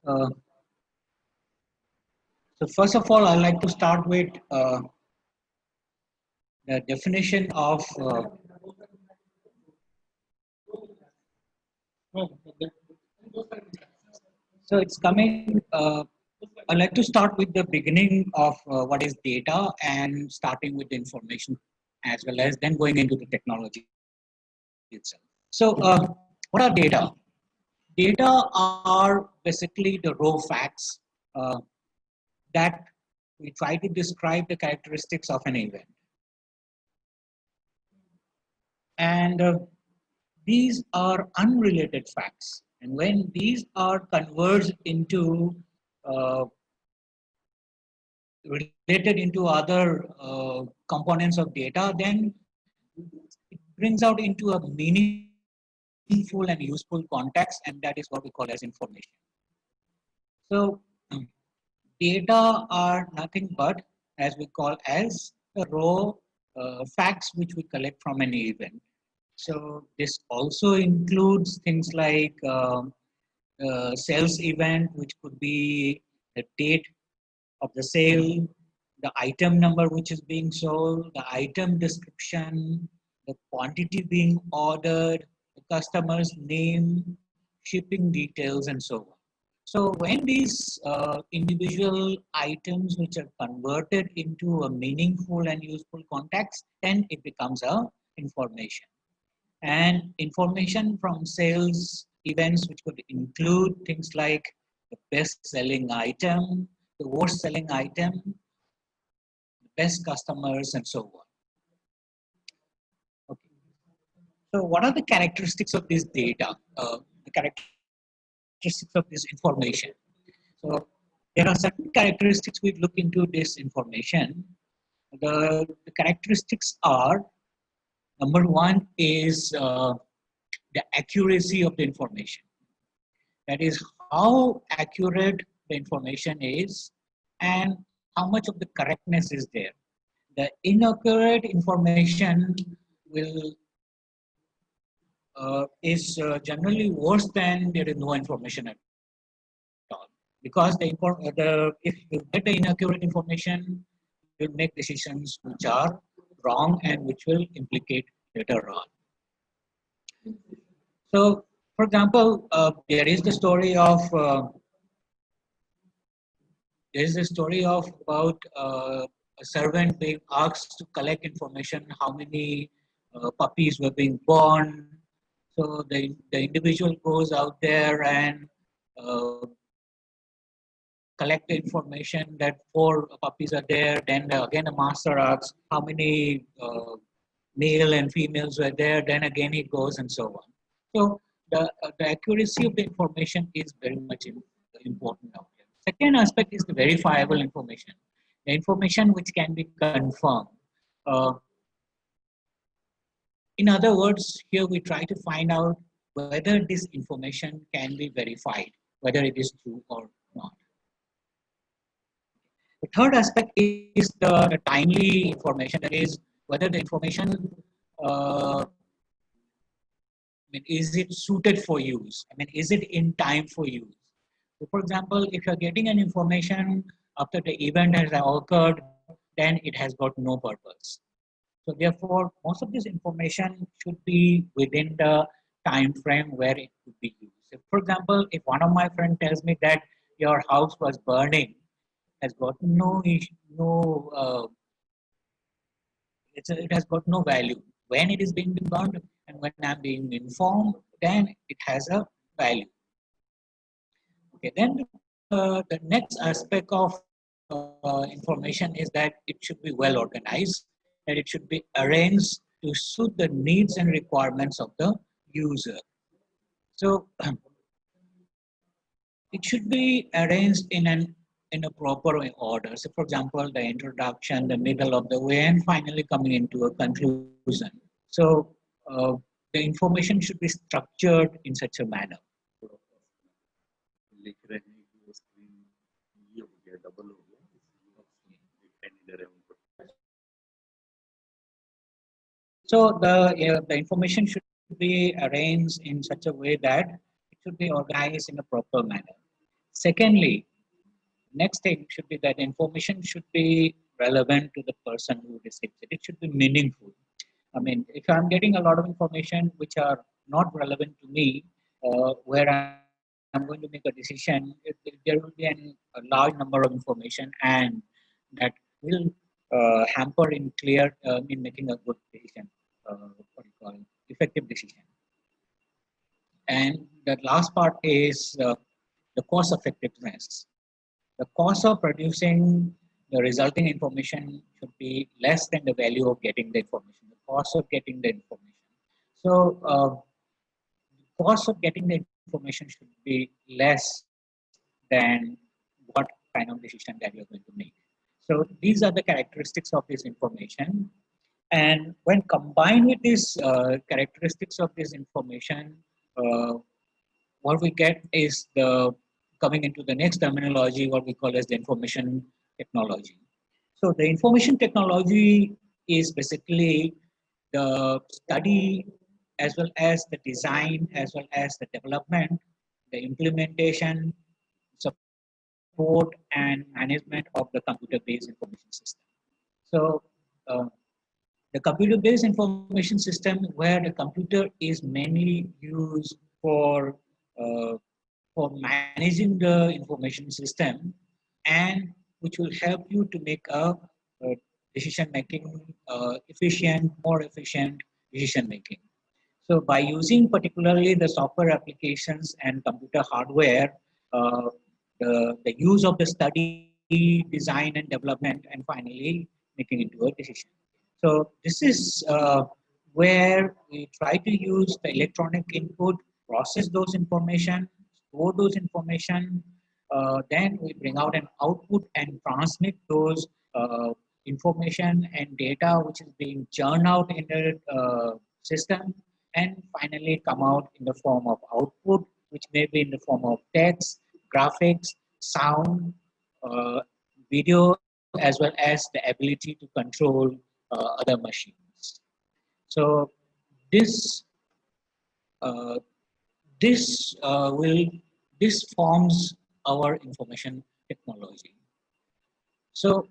Uh, so first of all, I'd like to start with the definition of so it's coming. I'd like to start with the beginning of what is data and starting with the information as well as then going into the technology itself. So, what are data? Data are basically the raw facts uh, that we try to describe the characteristics of an event. And these are unrelated facts. And when these are converged into related into other components of data, then it brings out into a meaningful and useful context, and that is what we call as information. So data are nothing but, as we call as the raw facts which we collect from an event. So this also includes things like sales event, which could be the date of the sale, the item number which is being sold, the item description, the quantity being ordered, the customer's name, shipping details, and so on. So when these individual items which are converted into a meaningful and useful context, then it becomes a information. And information from sales events, which could include things like the best selling item, the worst selling item, the best customers, and so on. Okay. So what are the characteristics of this data, the characteristics of this information? So there are certain characteristics we look into this information. The characteristics are, number one is the accuracy of the information. That is how accurate the information is and how much of the correctness is there. The inaccurate information will is generally worse than there is no information at all. Because if you get the inaccurate information, you'll make decisions which are wrong and which will implicate later on. So, for example, there is a story of about a servant being asked to collect information how many puppies were being born. So the individual goes out there and uh, collect the information that 4 puppies are there. Then again the master asks how many male and females were there. Then again he goes and so on. So the accuracy of the information is very much important out here. Second aspect is the verifiable information. The information which can be confirmed. Uh, in other words, here we try to find out whether this information can be verified, whether it is true or not. The third aspect is the timely information, that is whether the information is it suited for use? I mean, is it in time for use? So for example, if you're getting an information after the event has occurred, then it has got no purpose. So therefore, most of this information should be within the time frame where it could be used. So for example, if one of my friends tells me that your house was burning, has got no it has got no value. When it is being burned and when I'm being informed, then it has a value. Okay, then the next aspect of information is that it should be well organized, that it should be arranged to suit the needs and requirements of the user. So it should be arranged in a proper order. So for example, the introduction, the middle of the way, and finally coming into a conclusion. So the information should be structured in such a manner. So the information should be arranged in such a way that it should be organized in a proper manner. Secondly, next thing should be that information should be relevant to the person who receives it. It should be meaningful. I mean, if I'm getting a lot of information which are not relevant to me, where I'm going to make a decision, if there will be a large number of information, and that will hamper in making a good decision, what do you call it, effective decision. And the last part is the cost effectiveness. The cost of producing the resulting information should be less than the value of getting the information, the cost of getting the information. So, cost of getting the information should be less than what kind of decision that you're going to make. So, these are the characteristics of this information. And when combined with these characteristics of this information, uh, what we get is the coming into the next terminology, what we call as the information technology. So the information technology is basically the study as well as the design, as well as the development, the implementation, support, and management of the computer-based information system. So uh, the computer-based information system, where the computer is mainly used for uh, managing the information system, and which will help you to make a decision making more efficient decision making. So by using particularly the software applications and computer hardware, uh, the use of the study, design, and development, and finally making into a decision. So this is where we try to use the electronic input, process those information, store those information, then we bring out an output and transmit those information and data which is being churned out in the system, and finally come out in the form of output, which may be in the form of text, graphics, sound, uh, video, as well as the ability to control other machines. So this uh, this will this forms our information technology. So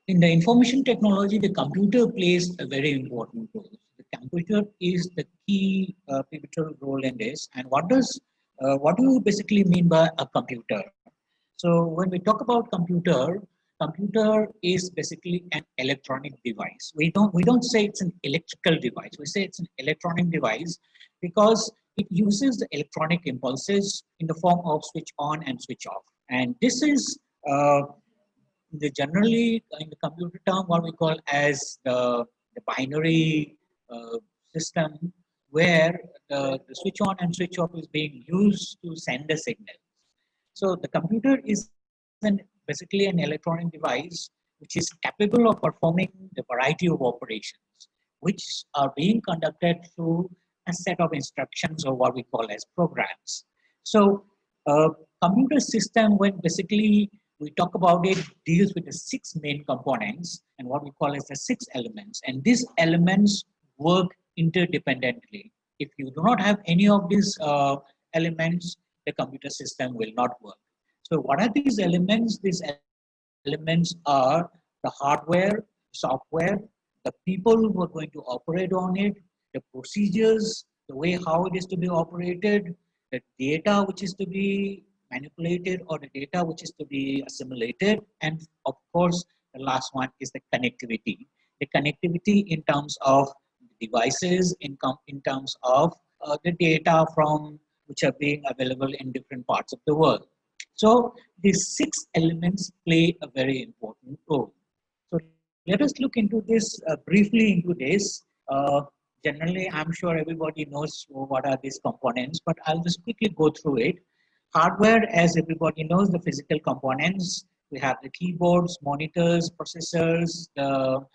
in the information technology, the computer plays a very important role. The computer is the key pivotal role in this. And what do you basically mean by a computer? So when we talk about computer is basically an electronic device. We don't say it's an electrical device. We say it's an electronic device because it uses the electronic impulses in the form of switch on and switch off. And this is uh, the generally in the computer term what we call as the binary system, where the switch on and switch off is being used to send a signal. So the computer is basically an electronic device which is capable of performing the variety of operations, which are being conducted through a set of instructions or what we call as programs. So computer system, when basically we talk about it, deals with the six main components and what we call as the six elements. And these elements work interdependently. If you do not have any of these elements, the computer system will not work. So what are these elements? These elements are the hardware, software, the people who are going to operate on it, the procedures, the way how it is to be operated, the data which is to be manipulated or the data which is to be assimilated, and of course, the last one is the connectivity. The connectivity in terms of devices, in terms of the data from which are being available in different parts of the world. So these six elements play a very important role. So let us look into this briefly into this. Generally, I'm sure everybody knows what are these components, but I'll just quickly go through it. Hardware, as everybody knows, the physical components. We have the keyboards, monitors, processors, the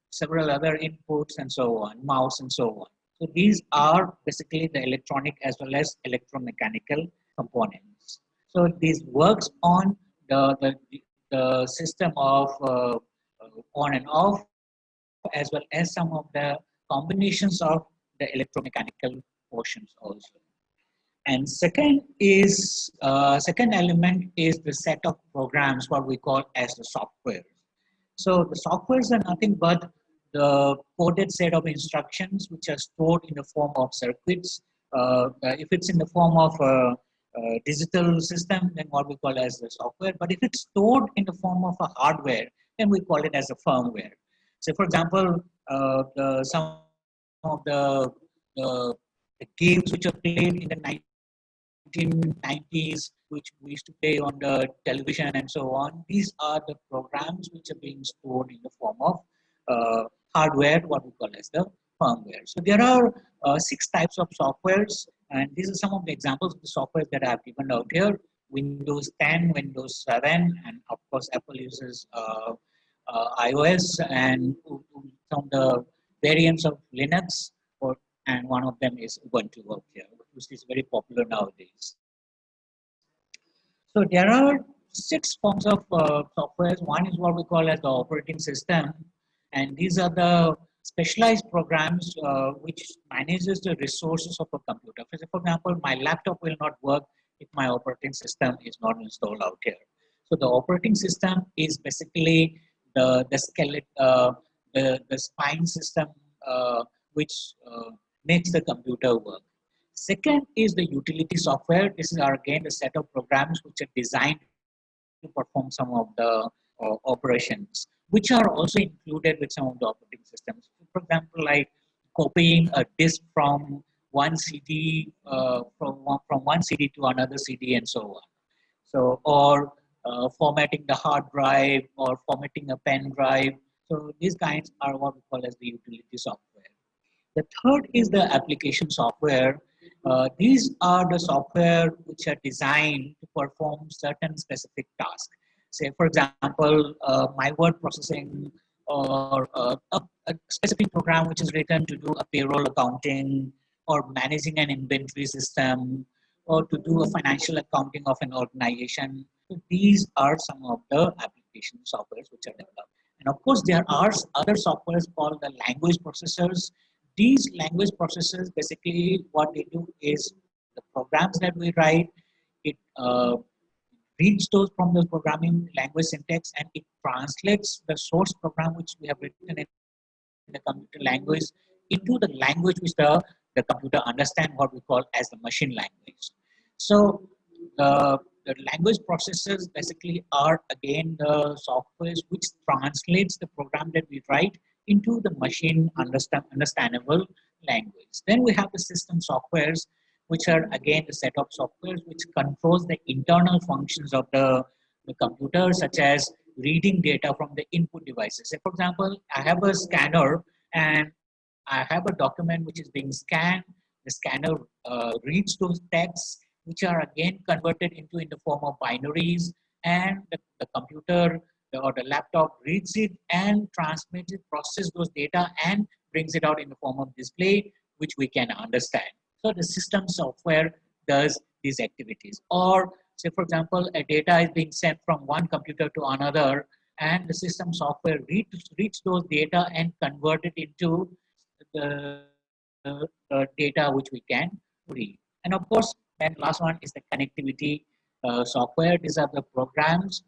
several other inputs and so on, mouse and so on. So these are basically the electronic as well as electromechanical components. So this works on the system of on and off, as well as some of the combinations of the electromechanical portions also. And second element is the set of programs, what we call as the software. So the softwares are nothing but the coded set of instructions which are stored in the form of circuits. If it's in the form of a digital system, then what we call as the software. But if it's stored in the form of a hardware, then we call it as a firmware. So, for example, some of the games which are played in the 1990s, which we used to play on the television and so on. These are the programs which are being stored in the form of hardware, what we call as the firmware. So there are 6 types of softwares, and these are some of the examples of the software that I have given out here. Windows 10, Windows 7, and of course Apple uses iOS, and some of the variants of Linux, and one of them is Ubuntu out here, which is very popular nowadays. So there are 6 forms of softwares. One is what we call as the operating system, and these are the specialized programs which manages the resources of a computer. For example, my laptop will not work if my operating system is not installed out here. So the operating system is basically the skeleton, the spine system which makes the computer work. Second is the utility software. This is again a set of programs which are designed to perform some of the operations, which are also included with some of the operating systems. For example, like copying a disk from one CD from one CD to another CD and so on. So, or formatting the hard drive or formatting a pen drive. So these kinds are what we call as the utility software. The third is the application software. These are the software which are designed to perform certain specific tasks. Say, for example, my word processing, or a specific program which is written to do a payroll accounting, or managing an inventory system, or to do a financial accounting of an organization. So these are some of the application softwares which are developed. And of course, there are other softwares called the language processors. These language processors, basically what they do is the programs that we write, it reads those from the programming language syntax, and it translates the source program which we have written in the computer language into the language which the computer understand, what we call as the machine language. So the language processors basically are again the softwares which translates the program that we write into the machine understandable language. Then we have the system softwares, which are again the set of softwares which controls the internal functions of the computer, such as reading data from the input devices. Say, for example, I have a scanner and I have a document which is being scanned. The scanner reads those texts, which are again converted into in the form of binaries, and the computer or the laptop reads it and transmits it, processes those data, and brings it out in the form of display, which we can understand. So the system software does these activities. Or say, for example, a data is being sent from one computer to another, and the system software reads those data and convert it into the data which we can read. And of course, then last one is the connectivity software. These are the programs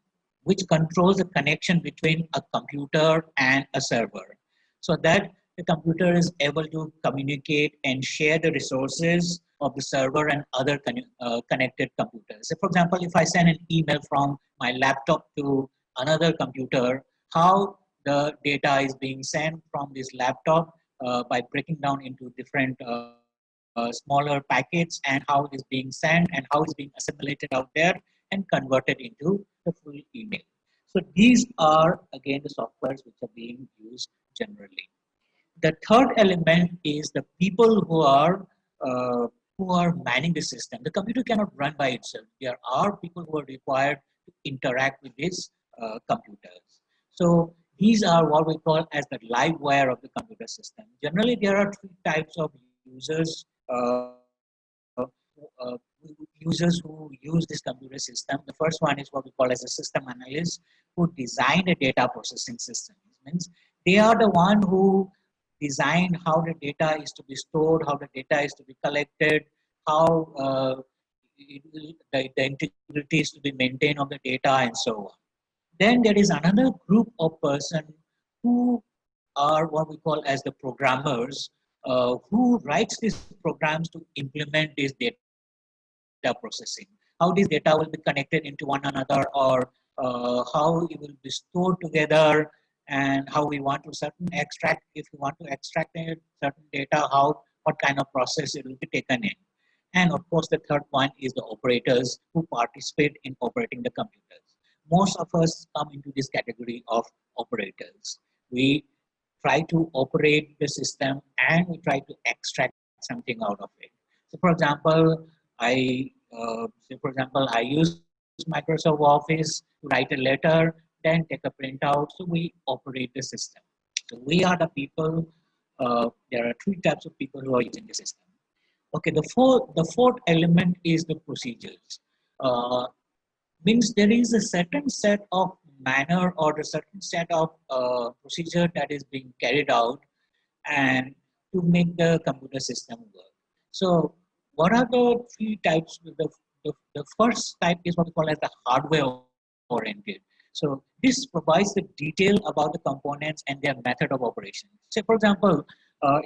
which controls the connection between a computer and a server, so that the computer is able to communicate and share the resources of the server and other connected computers. So for example, if I send an email from my laptop to another computer, how the data is being sent from this laptop by breaking down into different smaller packets, and how it is being sent and how it's being assimilated out there and converted into the full email. So these are again the softwares which are being used generally. The third element is the people who are manning the system. The computer cannot run by itself. There are people who are required to interact with these computers. So these are what we call as the live wire of the computer system. Generally, there are 3 types of users. Users who use this computer system. The first one is what we call as a system analyst, who design a data processing system. It means they are the one who design how the data is to be stored, how the data is to be collected, how the integrity is to be maintained of the data, and so on. Then there is another group of person who are what we call as the programmers, who writes these programs to implement this data processing. How this data will be connected into one another, or how it will be stored together, and how we want to certain extract, if we want to extract a certain data, how, what kind of process it will be taken in. And of course, the third point is the operators who participate in operating the computers. Most of us come into this category of operators. We try to operate the system and we try to extract something out of it. So, for example, I use Microsoft Office to write a letter, then take a printout. So we operate the system. So we are the people. There are three types of people who are using the system. Okay, the fourth element is the procedures. Uh, Means there is a certain set of manner or a certain set of procedure that is being carried out and to make the computer system work. So what are the three types? The first type is what we call as the hardware oriented. So this provides the detail about the components and their method of operation. Say for example,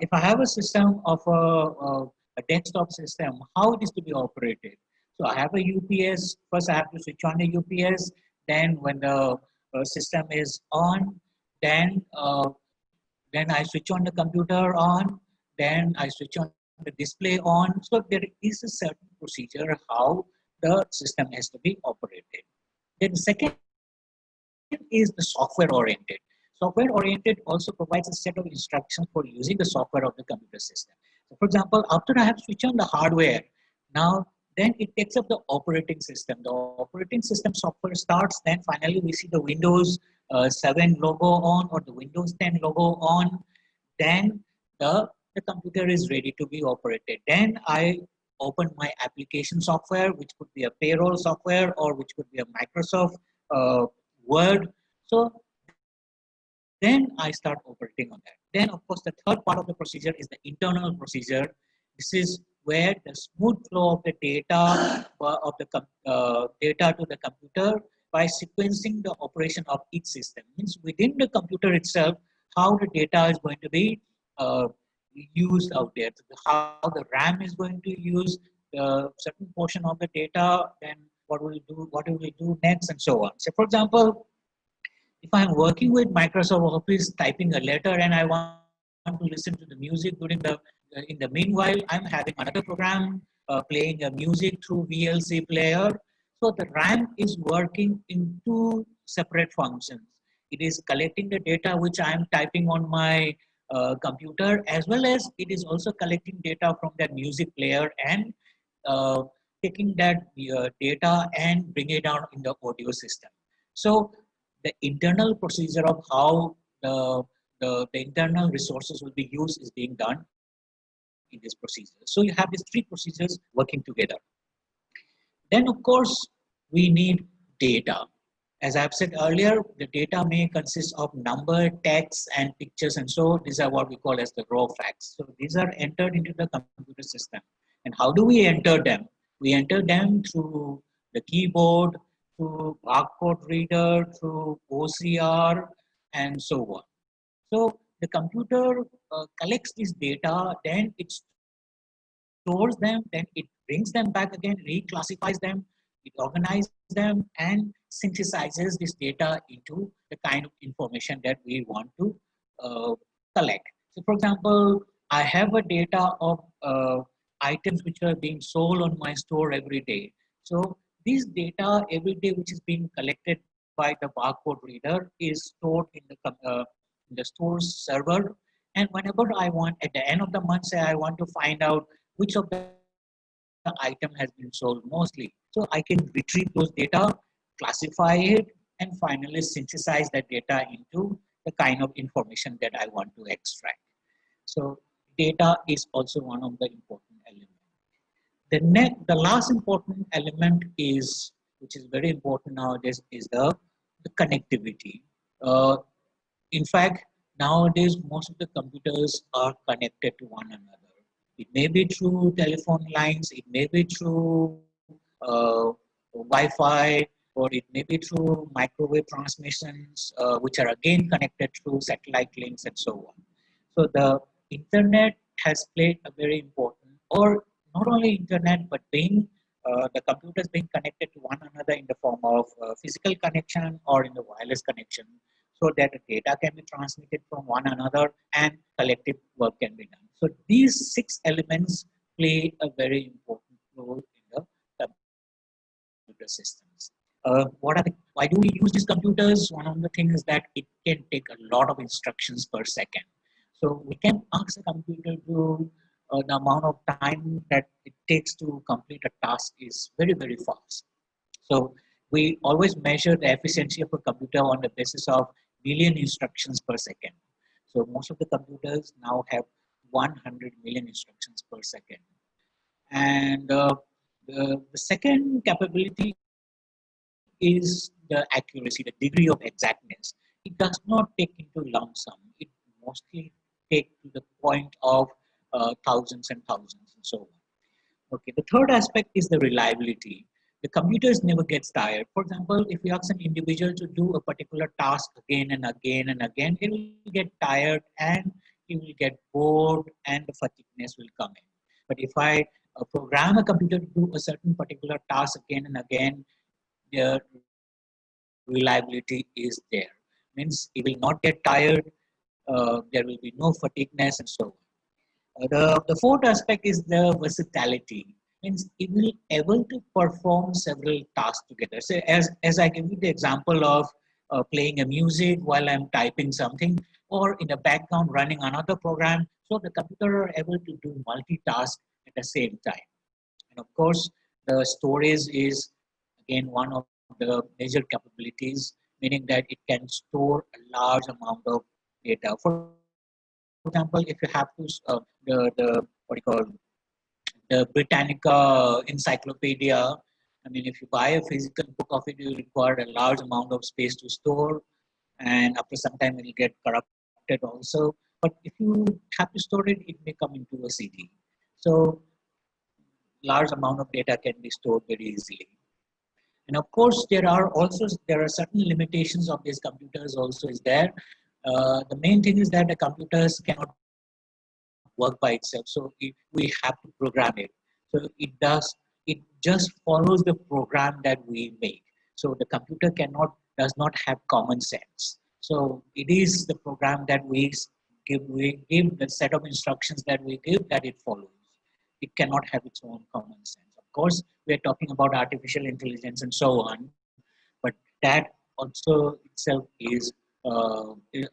if I have a system of a desktop system, how it is to be operated. So I have a UPS. First, I have to switch on the UPS. Then, when the system is on, then then I switch on the computer on. Then I switch on the display on. So there is a certain procedure how the system has to be operated. Then the second is the software oriented. Software oriented also provides a set of instructions for using the software of the computer system. So for example, after I have switched on the hardware, now then it takes up the operating system. The operating system software starts, then finally we see the Windows 7 logo on or the Windows 10 logo on. Then the computer is ready to be operated. Then I open my application software, which could be a payroll software or which could be a Microsoft Word. So then I start operating on that. Then, of course, the third part of the procedure is the internal procedure. This is where the smooth flow of the data data to the computer by sequencing the operation of each system. Means within the computer itself, how the data is going to be uh, used out there. How the RAM is going to use the certain portion of the data. Then what will we do next, and so on. So, for example, if I'm working with Microsoft Office, typing a letter, and I want to listen to the music in the meanwhile, I'm having another program playing a music through VLC player. So the RAM is working in two separate functions. It is collecting the data which I am typing on my computer, as well as it is also collecting data from that music player and uh, taking that data and bring it down in the audio system. So the internal procedure of how the internal resources will be used is being done in this procedure. So you have these three procedures working together. Then, of course, we need data. As I've said earlier, the data may consist of number, text, and pictures, and so these are what we call as the raw facts. So these are entered into the computer system. And how do we enter them? We enter them through the keyboard, through barcode reader, through OCR, and so on. So the computer collects this data, then it stores them, then it brings them back again, reclassifies them, it organizes them, and synthesizes this data into the kind of information that we want to uh, collect. So, for example, I have a data of items which are being sold on my store every day. So, this data every day, which is being collected by the barcode reader, is stored in the store's server. And whenever I want, at the end of the month, say I want to find out which of the item has been sold mostly. So I can retrieve those data, classify it, and finally synthesize that data into the kind of information that I want to extract. So data is also one of the important elements. The last important element is, which is very important nowadays, is the connectivity. Uh, in fact, nowadays most of the computers are connected to one another. It may be through telephone lines, it may be through Wi-Fi, or it may be through microwave transmissions, which are again connected through satellite links and so on. So the internet has played a very important, or not only internet, but being the computers being connected to one another in the form of physical connection or in the wireless connection, so that the data can be transmitted from one another and collective work can be done. So these six elements play a very important role in the computer systems. Why do we use these computers? One of the things is that it can take a lot of instructions per second. So we can ask a computer to the amount of time that it takes to complete a task is very, very fast. So we always measure the efficiency of a computer on the basis of million instructions per second. So most of the computers now have 100 million instructions per second. And the second capability is the accuracy, the degree of exactness. It does not take into lump sum. It mostly take to the point of thousands and thousands and so on. Okay, the third aspect is the reliability. The computers never gets tired. For example, if you ask an individual to do a particular task again and again and again, he will get tired and he will get bored and the fatigueness will come in. But if I program a computer to do a certain particular task again and again, the reliability is there. Means it will not get tired, there will be no fatigueness and so on. The fourth aspect is the versatility. Means it will able to perform several tasks together. So as I give you the example of playing a music while I'm typing something, or in the background running another program, so the computer are able to do multitask at the same time. And of course, the storage is again one of the major capabilities, meaning that it can store a large amount of data. For example, if you have to the what do you call the Britannica encyclopedia. I mean, if you buy a physical book of it, you require a large amount of space to store, and after some time, it will get corrupted also. But if you have to store it, it may come into a CD. So, large amount of data can be stored very easily. And of course, there are certain limitations of these computers. Also, is there. The main thing is that the computers cannot work by itself. So we have to program it. So it just follows the program that we make. So the computer does not have common sense. So it is the program that we give the set of instructions that we give that it follows. It cannot have its own common sense. Of course, we're talking about artificial intelligence and so on, but that also itself is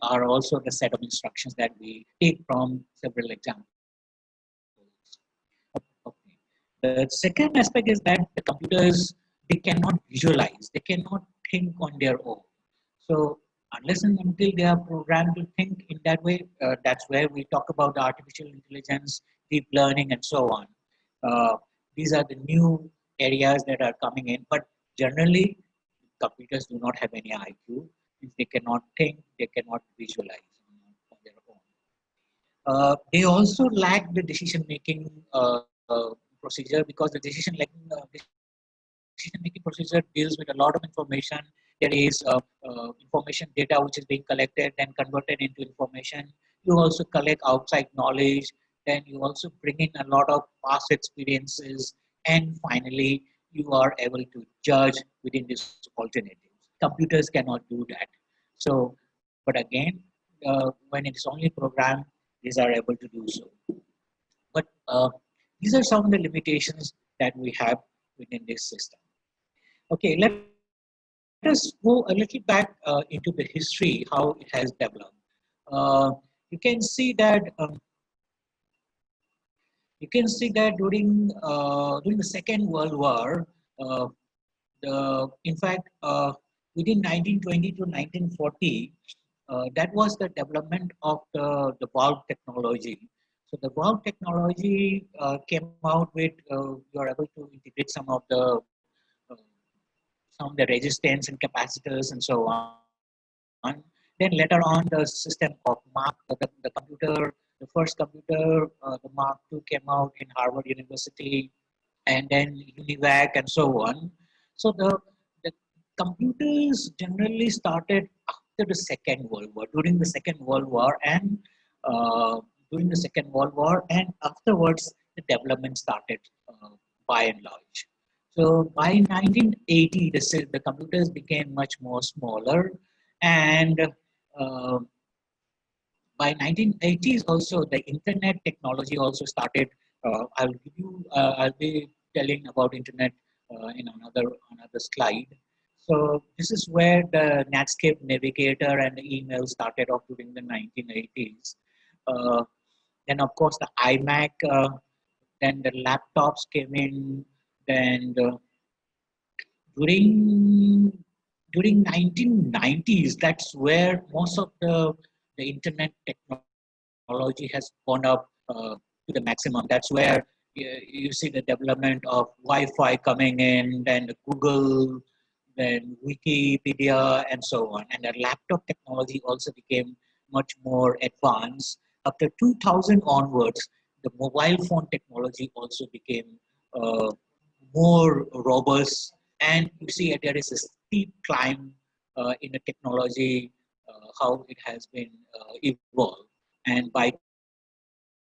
are also the set of instructions that we take from several examples. Okay. The second aspect is that the computers, they cannot visualize, they cannot think on their own. So unless and until they are programmed to think in that way, that's where we talk about the artificial intelligence, deep learning, and so on. Uh, these are the new areas that are coming in, but generally, computers do not have any IQ. They cannot think, they cannot visualize on their own. They also lack the decision making procedure, because the decision making procedure deals with a lot of information. There is information data which is being collected and converted into information. You also collect outside knowledge. Then you also bring in a lot of past experiences, and finally you are able to judge within these alternatives. Computers cannot do that. So, but again, when it is only programmed, these are able to do so. But these are some of the limitations that we have within this system. Okay, let us go a little back into the history, how it has developed. Uh, you can see that during the Second World War, uh, in fact, within 1920 to 1940, that was the development of the valve technology. So the valve technology came out with you are able to integrate uh, some of the resistance and capacitors and so on. Then later on, the system of Mark, the computer, the first computer, the Mark II came out in Harvard University, and then UNIVAC and so on. So the computers generally started after the Second World War, during the Second World War, and uh, during the Second World War, and afterwards the development started by and large. So by 1980, the computers became much more smaller, and uh, by 1980s also the internet technology also started. I'll be telling about internet in another slide. So this is where the Netscape Navigator and the email started off during the 1980s. Then of course the iMac, then the laptops came in, then during 1990s, that's where most of the internet technology has gone up to the maximum. That's where you see the development of Wi-Fi coming in, then the Google, then Wikipedia, and so on. And the laptop technology also became much more advanced. After 2000 onwards, the mobile phone technology also became uh, more robust. And you see there is a steep climb in the technology, how it has been evolved. And by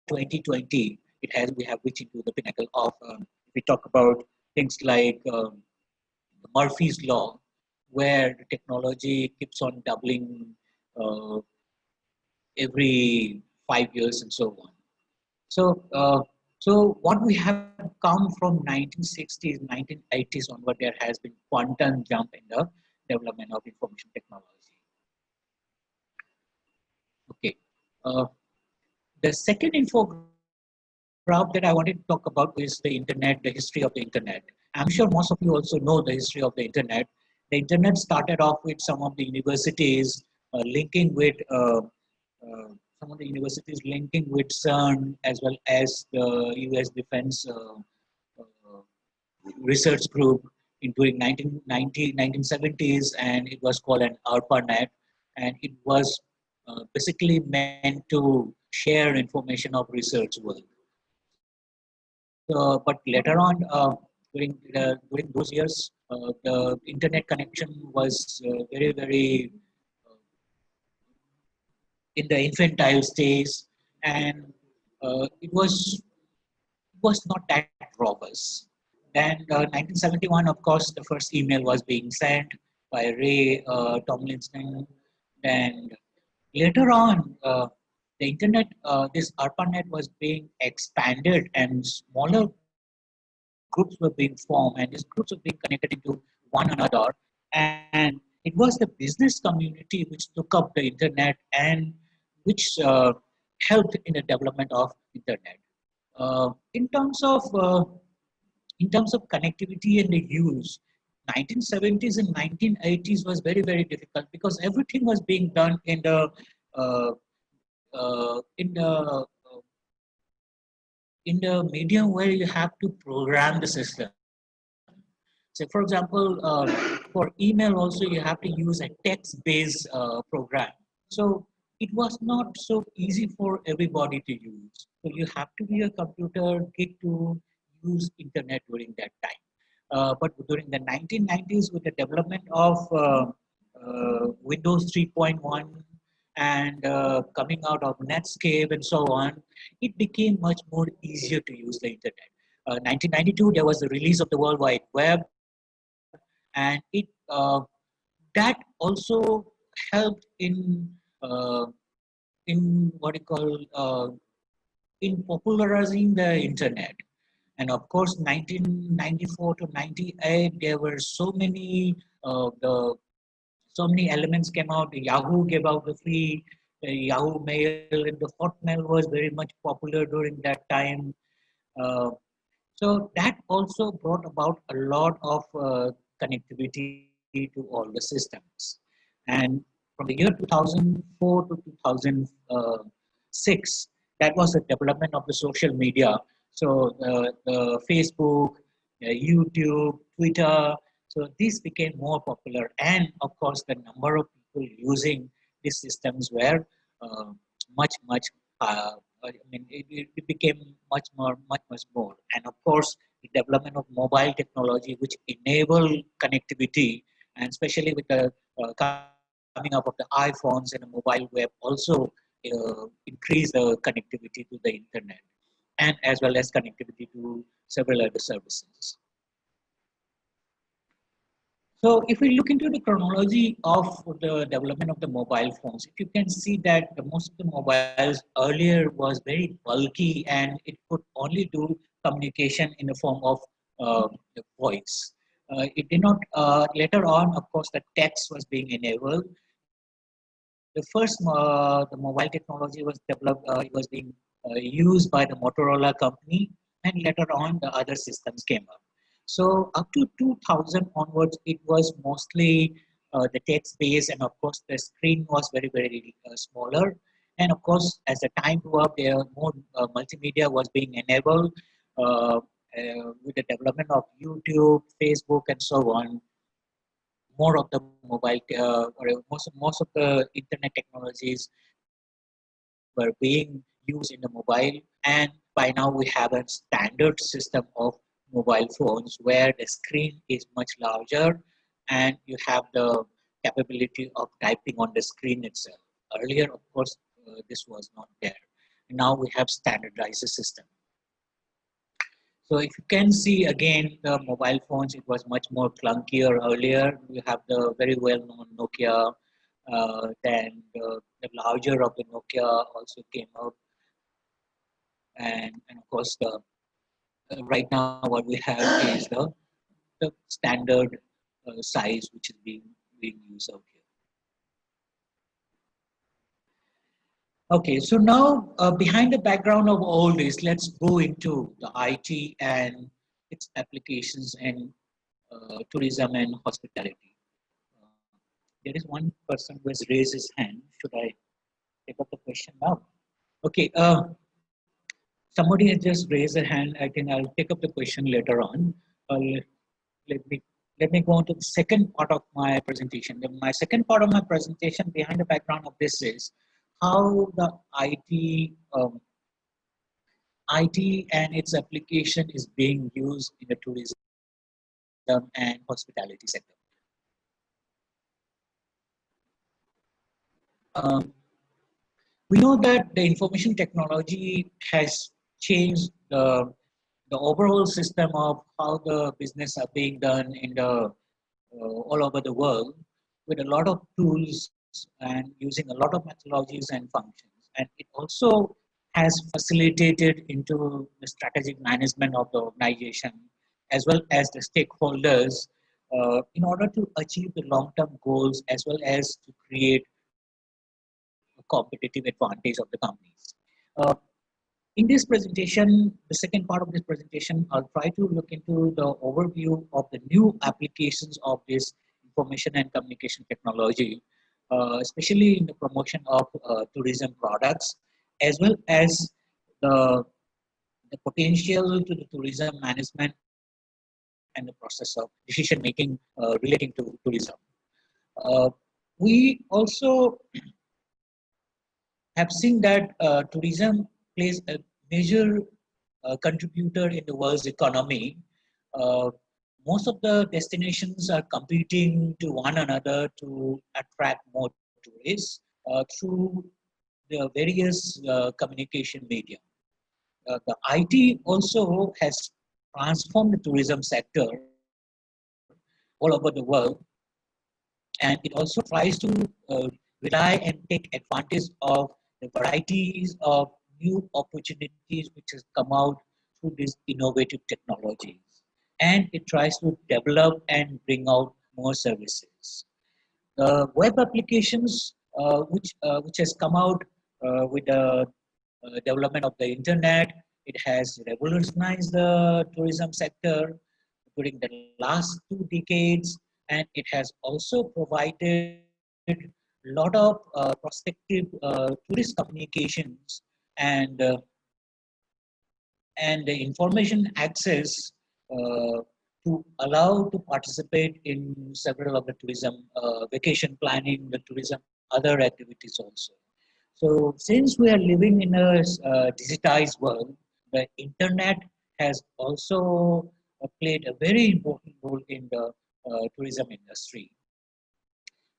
2020, we have reached into the pinnacle of, we talk about things like Murphy's Law, where the technology keeps on doubling uh, every 5 years and so on. So what we have come from 1960s, 1980s onward, there has been quantum jump in the development of information technology. Okay. Uh, the second infographic that I wanted to talk about is the internet, the history of the internet. I'm sure most of you also know the history of the internet. The internet started off with some of the universities linking with some of the universities linking with CERN as well as the US Defense research group in during 1970s, and it was called an ARPANET, and it was basically meant to share information of research work. But later on, during those years, the internet connection was very in the infantile stage, and it was not that robust. Then 1971, of course, the first email was being sent by Ray Tomlinson. Then later on, the internet, this ARPANET was being expanded, and smaller groups were being formed, and these groups were being connected into one another. And it was the business community which took up the internet and which helped in the development of internet. Uh, in terms of uh, in terms of connectivity and the use, 1970s and 1980s was very difficult because everything was being done uh, uh, in the medium where you have to program the system. So, for example, for email also you have to use a text-based program. So it was not so easy for everybody to use. So you have to be a computer kid to use internet during that time. But during the 1990s, with the development of Windows 3.1 and coming out of Netscape and so on, it became much more easier to use the internet. 1992, there was the release of the World Wide Web, and it that also helped uh, in what you call in popularizing the internet. And of course, 1994 to 98, there were so many elements came out. Yahoo gave out the free Yahoo Mail, and the Hotmail was very much popular during that time. Uh, so that also brought about a lot of connectivity to all the systems. And from the year 2004 to 2006, that was the development of the social media. So the Facebook, YouTube, Twitter, so these became more popular. And of course, the number of people using these systems were uh, much I mean, it became much more. And of course, the development of mobile technology, which enable connectivity, and especially with the coming up of the iPhones and the mobile web, also increase the connectivity to the internet, and as well as connectivity to several other services. So if we look into the chronology of the development of the mobile phones, if you can see that the most of the mobiles earlier was very bulky and it could only do communication in the form of the voice. It did not, later on, of course, the text was being enabled. The mobile technology was developed, it was being used by the Motorola company, and later on the other systems came up. So up to 2000 onwards, it was mostly the text based, and of course the screen was very smaller. And of course, as the time grew up, there more multimedia was being enabled with the development of YouTube, Facebook, and so on. More of the mobile or most of the internet technologies were being used in the mobile, and by now we have a standard system of mobile phones where the screen is much larger and you have the capability of typing on the screen itself. Earlier, of course, this was not there. Now we have standardized system. So if you can see again the mobile phones, it was much more clunkier earlier. We have the very well-known Nokia. Then the larger of the Nokia also came out, and of course the right now what we have is the standard size which is being used out here. Okay, so now behind the background of all this, let's go into the IT and its applications in tourism and hospitality. Uh, there is one person who has raised his hand. Should I take up the question now? Okay, somebody has just raised a hand. I think I'll take up the question later on. Let me let me go on to the second part of my presentation. My second part of my presentation, behind the background of this, is how the IT and its application is being used in the tourism and hospitality sector. Um, we know that the information technology has changed the overall system of how the business are being done in the all over the world, with a lot of tools and using a lot of methodologies and functions. And it also has facilitated into the strategic management of the organization as well as the stakeholders in order to achieve the long-term goals as well as to create a competitive advantage of the companies. Uh, in this presentation, the second part of this presentation, I'll try to look into the overview of the new applications of this information and communication technology, especially in the promotion of tourism products, as well as the, the potential to the tourism management and the process of decision making relating to tourism. We also have seen that tourism plays a major contributor in the world's economy. Uh, Most of the destinations are competing to one another to attract more tourists through the various communication media. The IT also has transformed the tourism sector all over the world, and it also tries to uh, rely and take advantage of the varieties of new opportunities which has come out through these innovative technologies, and it tries to develop and bring out more services. The web applications which has come out with the development of the internet, it has revolutionized the tourism sector during the last 2 decades, and it has also provided a lot of prospective tourist communications and and the information access to allow to participate in several of the tourism vacation planning, the tourism other activities also. So since we are living in a digitized world, the internet has also played a very important role in the tourism industry.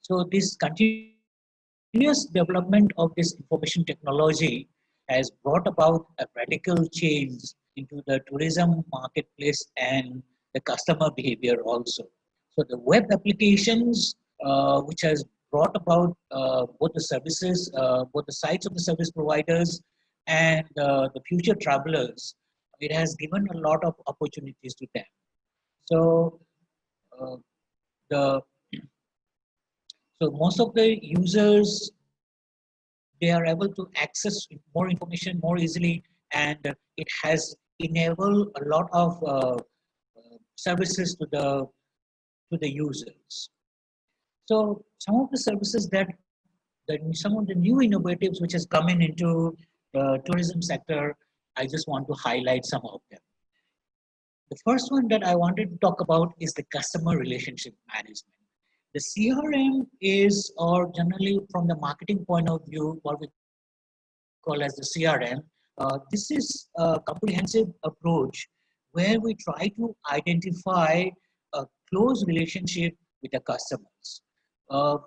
So this continuous development of this information technology has brought about a radical change into the tourism marketplace and the customer behavior also. So the web applications, which has brought about both the services, both the sites of the service providers and the future travelers, it has given a lot of opportunities to them. So uh, the so most of the users, they are able to access more information more easily, and it has enabled a lot of services to the users. So some of the services that some of the new innovatives which has come in into the tourism sector, I just want to highlight some of them. The first one that I wanted to talk about is the customer relationship management. The CRM is, or generally from the marketing point of view, what we call as the CRM. This is a comprehensive approach where we try to identify a close relationship with the customers. Uh,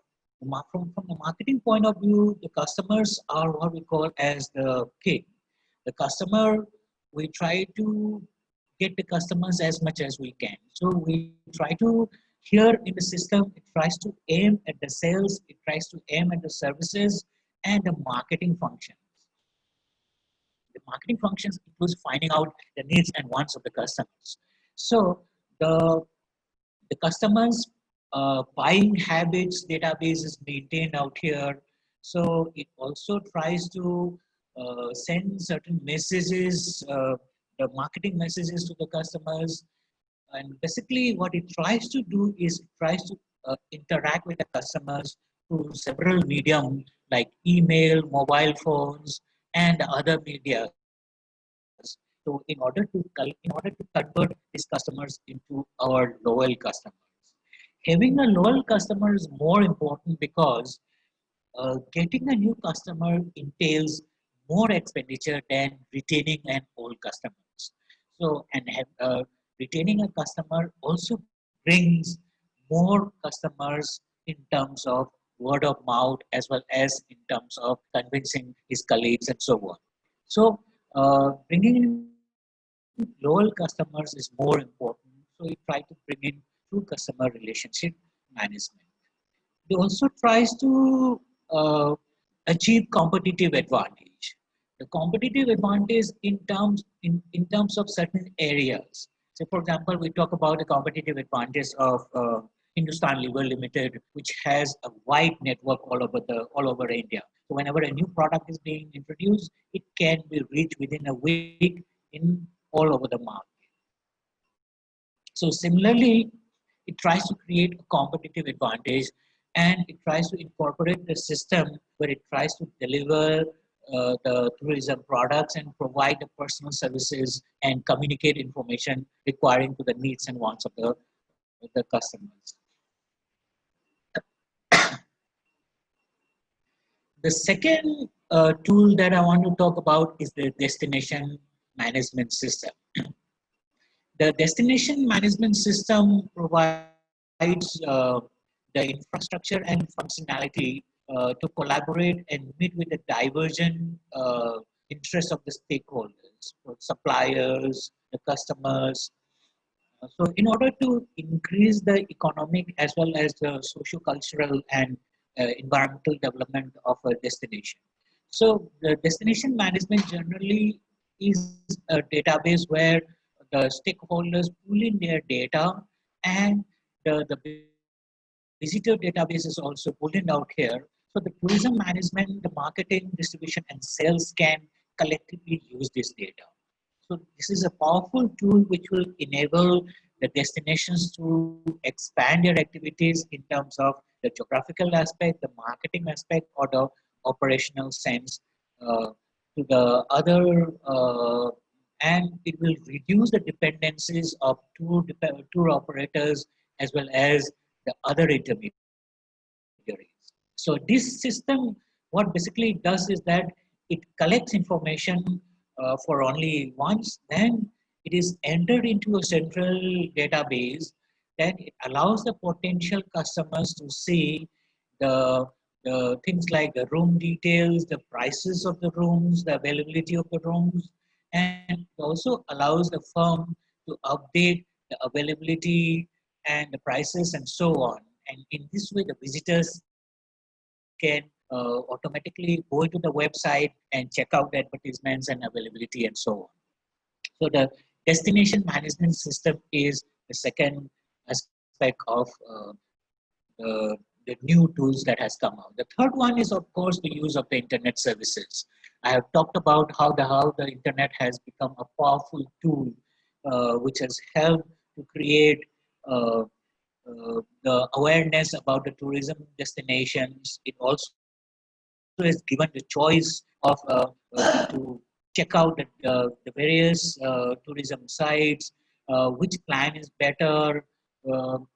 from the marketing point of view, the customers are what we call as the king. The customer, we try to get the customers as much as we can. So we try to, here in the system, it tries to aim at the sales, it tries to aim at the services and the marketing functions. The marketing functions includes finding out the needs and wants of the customers. So the the customers' buying habits database is maintained out here. So it also tries to send certain messages, the marketing messages to the customers. And basically what it tries to do is it tries to interact with the customers through several medium like email, mobile phones, and other medias. So in order to convert these customers into our loyal customers. Having a loyal customer is more important because getting a new customer entails more expenditure than retaining an old customers. So, retaining a customer also brings more customers in terms of word of mouth as well as in terms of convincing his colleagues and so on. So, bringing in loyal customers is more important. So, we try to bring in true customer relationship management. It also tries to achieve competitive advantage. The competitive advantage in terms of certain areas. So, for example, we talk about the competitive advantage of Hindustan Lever Limited, which has a wide network all over India. So, whenever a new product is being introduced, it can be reached within a week in all over the market. So similarly, it tries to create a competitive advantage and it tries to incorporate the system where it tries to deliver the tourism products and provide the personal services and communicate information requiring to the needs and wants of the customers. The second tool that I want to talk about is the destination management system. The destination management system provides the infrastructure and functionality to collaborate and meet with the divergent interests of the stakeholders, so suppliers, the customers. So, in order to increase the economic as well as the socio-cultural and environmental development of a destination. So, the destination management generally is a database where the stakeholders pull in their data and the visitor database is also pulled in out here. So the tourism management, the marketing, distribution, and sales can collectively use this data. So this is a powerful tool which will enable the destinations to expand their activities in terms of the geographical aspect, the marketing aspect, or the operational sense uh, to the other, and it will reduce the dependencies of tour operators as well as the other intermediaries. So this system, what basically it does is that it collects information for only once, then it is entered into a central database. Then it allows the potential customers to see the, the things like the room details, the prices of the rooms, the availability of the rooms, and it also allows the firm to update the availability and the prices and so on. And in this way, the visitors can automatically go into the website and check out the advertisements and availability and so on. So the destination management system is the second aspect of the new tools that has come out. The third one is, of course, the use of the internet services. I have talked about how the internet has become a powerful tool which has helped to create the awareness about the tourism destinations. It also has given the choice of to check out the various tourism sites, which plan is better.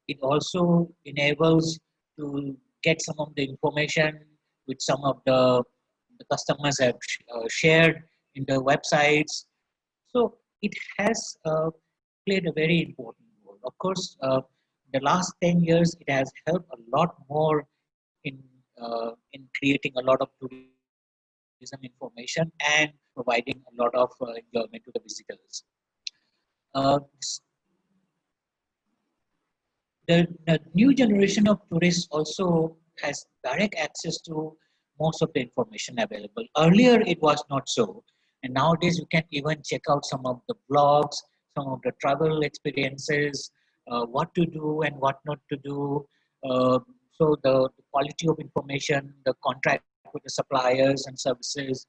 It also enables to get some of the information which some of the customers have shared in the websites. So it has played a very important role. Of course, the last 10 years, it has helped a lot more in creating a lot of tourism information and providing a lot of enjoyment to the visitors. Uh, the new generation of tourists also has direct access to most of the information available. Earlier, it was not so. And nowadays, you can even check out some of the blogs, some of the travel experiences, what to do and what not to do. So the quality of information, the contract with the suppliers and services,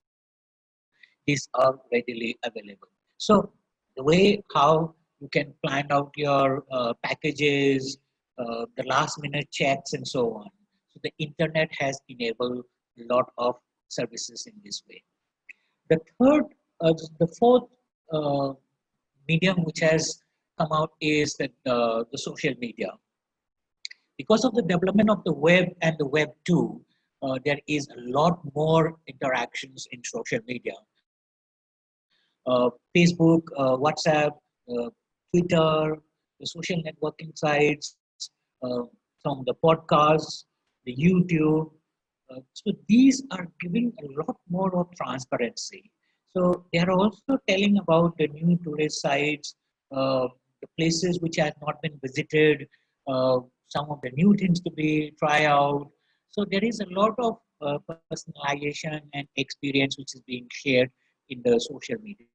these are readily available. So the way how you can plan out your packages, the last minute checks and so on. So the internet has enabled a lot of services in this way. The third, the fourth uh, medium which has come out is that the social media. Because of the development of the web and the web 2, there is a lot more interactions in social media. Facebook, WhatsApp, uh, Twitter, the social networking sites, some of the podcasts, the YouTube. So these are giving a lot more of transparency. So they are also telling about the new tourist sites, the places which have not been visited, some of the new things to be try out. So there is a lot of personalization and experience which is being shared in the social media.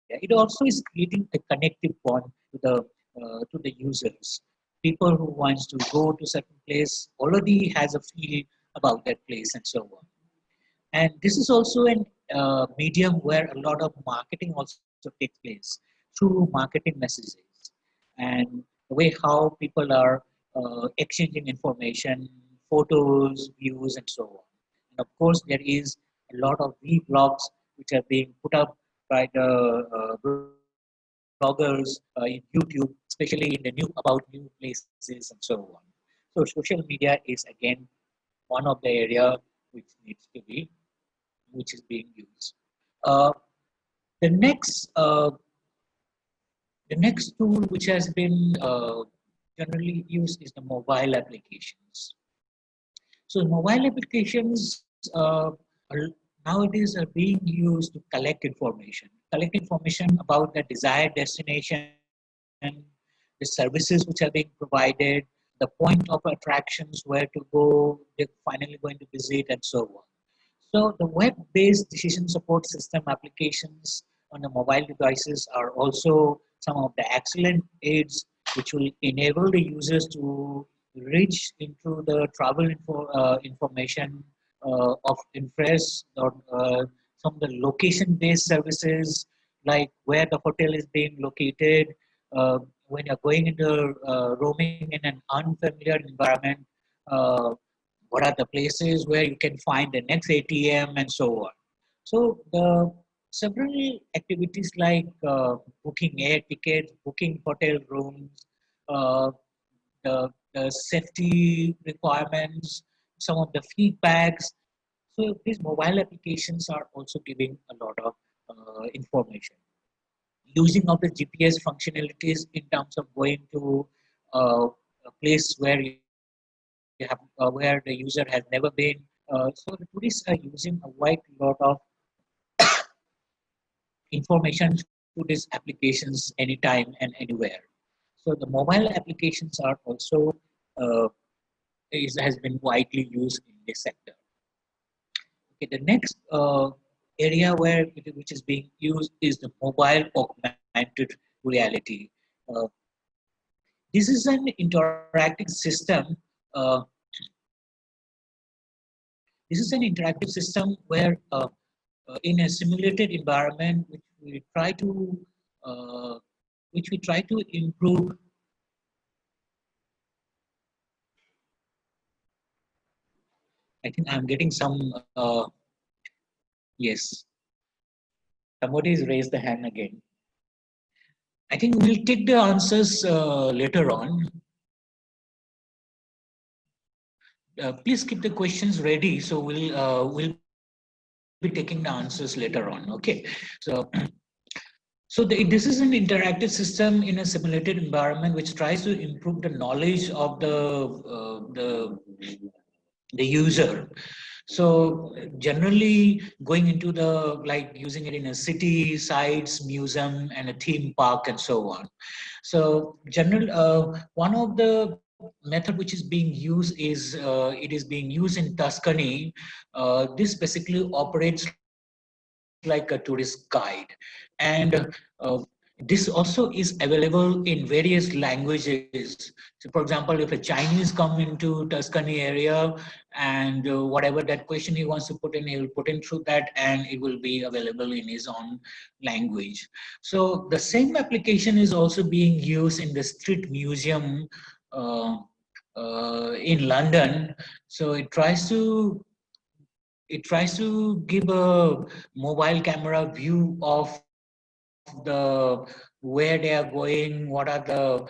It also is creating a connective bond to the users. People who wants to go to certain place already has a feel about that place and so on. And this is also an medium where a lot of marketing also takes place through marketing messages and the way how people are exchanging information, photos, views, and so on. And of course, there is a lot of vlogs which are being put up by the bloggers in YouTube, especially in the new about new places and so on. So social media is again one of the area which needs to be which is being used. Uh, the next the next tool which has been generally used is the mobile applications. So mobile applications nowadays are being used to collect information about the desired destination, the services which are being provided, the point of attractions where to go, they're finally going to visit, and so on. So the web-based decision support system applications on the mobile devices are also some of the excellent aids which will enable the users to reach into the travel information of interest or some of the location-based services like where the hotel is being located. When you're going into roaming in an unfamiliar environment, uh, what are the places where you can find the next ATM and so on. So the several activities like booking air tickets, booking hotel rooms, uh, the safety requirements, some of the feedbacks. So these mobile applications are also giving a lot of information. Using of the GPS functionalities in terms of going to a place where you have where the user has never been. So the tourists are using a quite lot of information through these applications anytime and anywhere. So the mobile applications are also uh, has been widely used in this sector. Okay, the next area which is being used is the mobile augmented reality. Uh, this is an interactive system. Uh, this is an interactive system where in a simulated environment, we try to uh, which we try to improve. I think I'm getting some. Yes, somebody's raised the hand again. I think we'll take the answers later on. Please keep the questions ready, so we'll be taking the answers later on. Okay, so this is an interactive system in a simulated environment which tries to improve the knowledge of the user. So generally going into the like using it in a city, sites, museum, and a theme park, and so on. So general one of the method which is being used is it is being used in Tuscany. This basically operates like a tourist guide, and this also is available in various languages. So for example, if a Chinese come into Tuscany area and whatever that question he wants to put in, he will put in through that and it will be available in his own language. So the same application is also being used in the street museum uh, in London. So it tries to give a mobile camera view of where they are going, what are the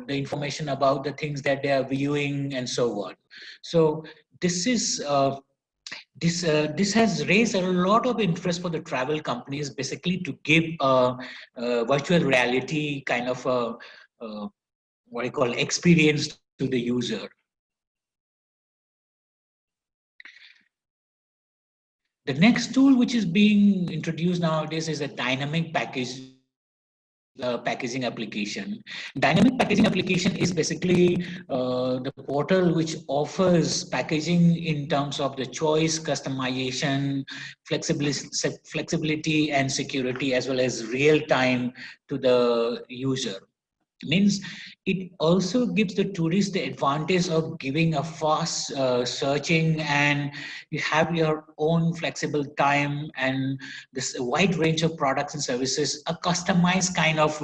information about the things that they are viewing, and so on. So this is this has raised a lot of interest for the travel companies, basically to give a virtual reality kind of what I call experience to the user. The next tool which is being introduced nowadays is a dynamic packaging application. Dynamic packaging application is basically the portal which offers packaging in terms of the choice, customization, flexibility, and security, as well as real time to the user. Means it also gives the tourist the advantage of giving a fast searching, and you have your own flexible time and this wide range of products and services, a customized kind of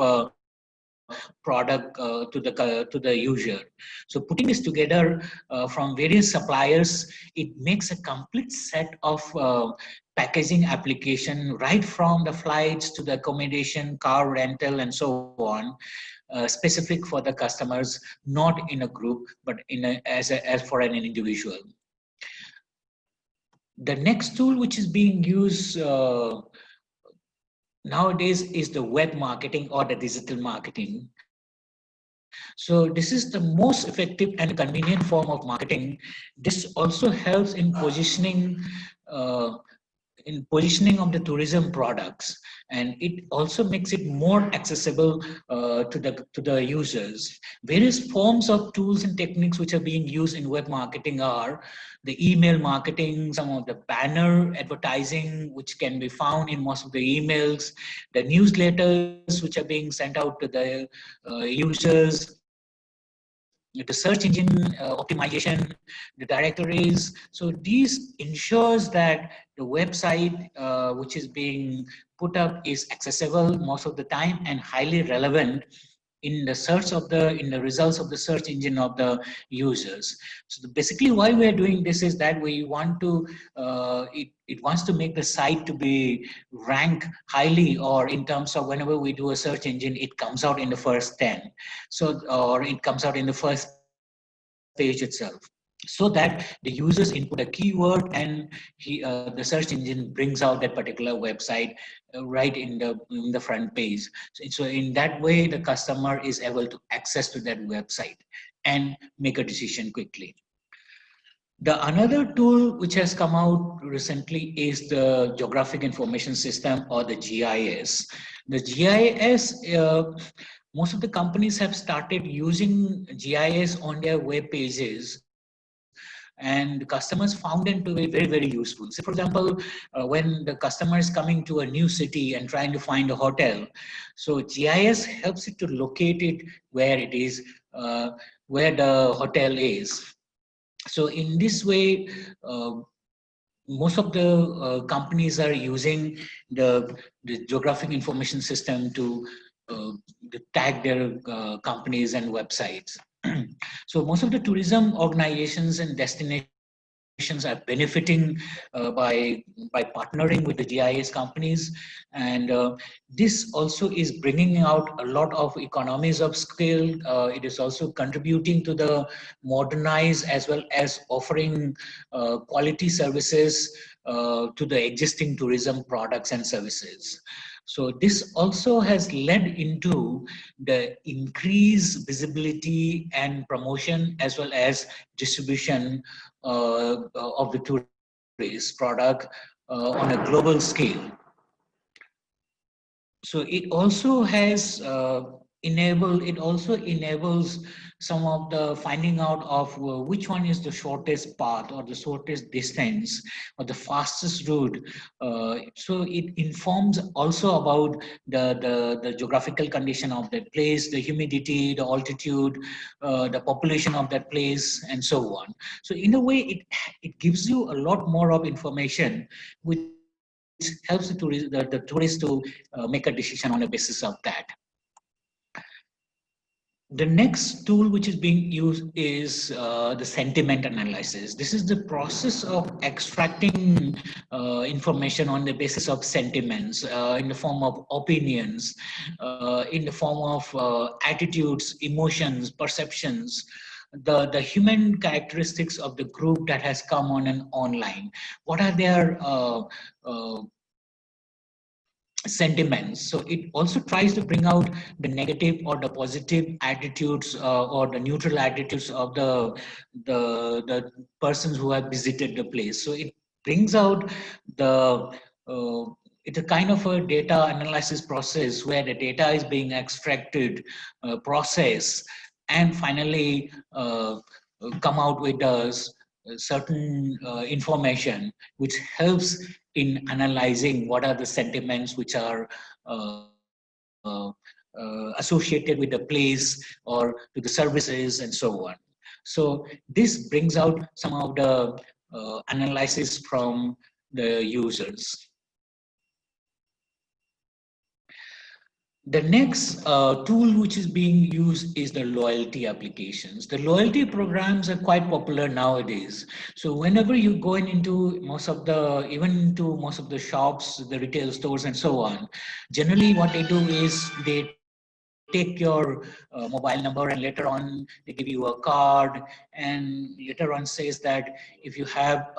product to the user. So putting this together from various suppliers, it makes a complete set of packaging application, right from the flights to the accommodation, car rental, and so on, specific for the customers, not in a group, but as for an individual. The next tool which is being used nowadays is the web marketing or the digital marketing. So this is the most effective and convenient form of marketing. This also helps in positioning of the tourism products, and it also makes it more accessible to the users. Various forms of tools and techniques which are being used in web marketing are the email marketing, some of the banner advertising which can be found in most of the emails, the newsletters which are being sent out to the users, the search engine optimization, the directories. So these ensures that the website which is being put up is accessible most of the time and highly relevant in the results of the search engine of the users. So basically why we are doing this is that we want to it wants to make the site to be ranked highly, or in terms of whenever we do a search engine, it comes out in the first 10. So or it comes out in the first page itself. Okay, so that the users input a keyword and the search engine brings out that particular website right in the front page. So in that way, the customer is able to access to that website and make a decision quickly. The another tool which has come out recently is the Geographic Information System, or the GIS. The GIS, most of the companies have started using GIS on their web pages, and customers found them to be very, very useful. So, for example, when the customer is coming to a new city and trying to find a hotel, so GIS helps it to locate it where it is, where the hotel is. So in this way, most of the companies are using the geographic information system uh, to tag their companies and websites. So most of the tourism organizations and destinations are benefiting by partnering with the GIS companies, and this also is bringing out a lot of economies of scale. It is also contributing to the modernize as well as offering quality services to the existing tourism products and services. So this also has led into the increased visibility and promotion as well as distribution of the tourist product on a global scale. So it also enables some of the finding out of which one is the shortest path or the shortest distance or the fastest route. So it informs also about the geographical condition of that place, the humidity, the altitude, the population of that place, and so on. So in a way, it gives you a lot more of information, which helps the tourist to make a decision on the basis of that. The next tool which is being used is the sentiment analysis. This is the process of extracting information on the basis of sentiments in the form of opinions, in the form of attitudes, emotions, perceptions, the human characteristics of the group that has come on and online. What are their sentiments? So it also tries to bring out the negative or the positive attitudes or the neutral attitudes of the persons who have visited the place. So it brings out the it's a kind of a data analysis process where the data is being extracted, processed, and finally come out with a certain information which helps in analyzing what are the sentiments which are associated with the place or to the services and so on. So this brings out some of the analysis from the users. The next tool which is being used is the loyalty applications. The loyalty programs are quite popular nowadays. So whenever you go into even into most of the shops, the retail stores and so on, generally what they do is they take your mobile number and later on they give you a card, and later on says that if you have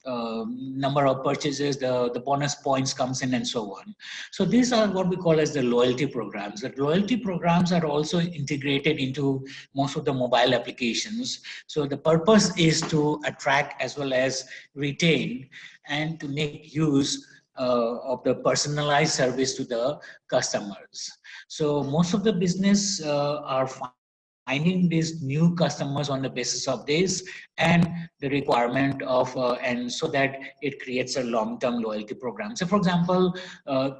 number of purchases, the bonus points comes in and so on. So these are what we call as the loyalty programs. The loyalty programs are also integrated into most of the mobile applications. So the purpose is to attract as well as retain and to make use of the personalized service to the customers. So most of the business are finding these new customers on the basis of this and the requirement of and so that it creates a long-term loyalty program. So for example,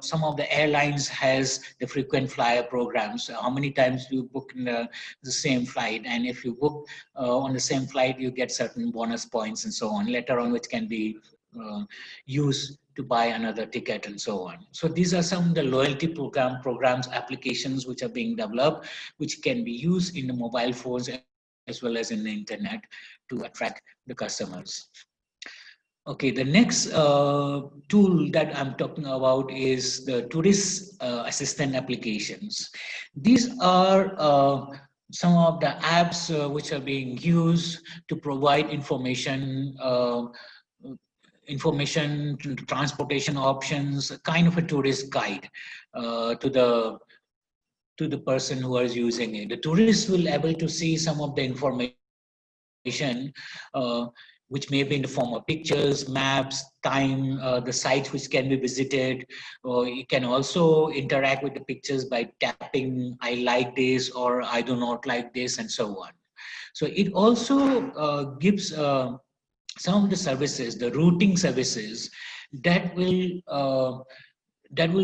some of the airlines has the frequent flyer programs. How many times you book in the same flight, and if you book on the same flight, you get certain bonus points and so on later on, which can be used to buy another ticket and so on. So these are some of the loyalty programs, applications which are being developed, which can be used in the mobile phones as well as in the internet to attract the customers. Okay, the next tool that I'm talking about is the tourist assistant applications. These are some of the apps which are being used to provide information, transportation options, kind of a tourist guide to the person who is using it. The tourists will able to see some of the information which may be in the form of pictures, maps, time, the sites which can be visited. You can also interact with the pictures by tapping I like this or I do not like this and so on. So it also gives some of the services, the routing services that will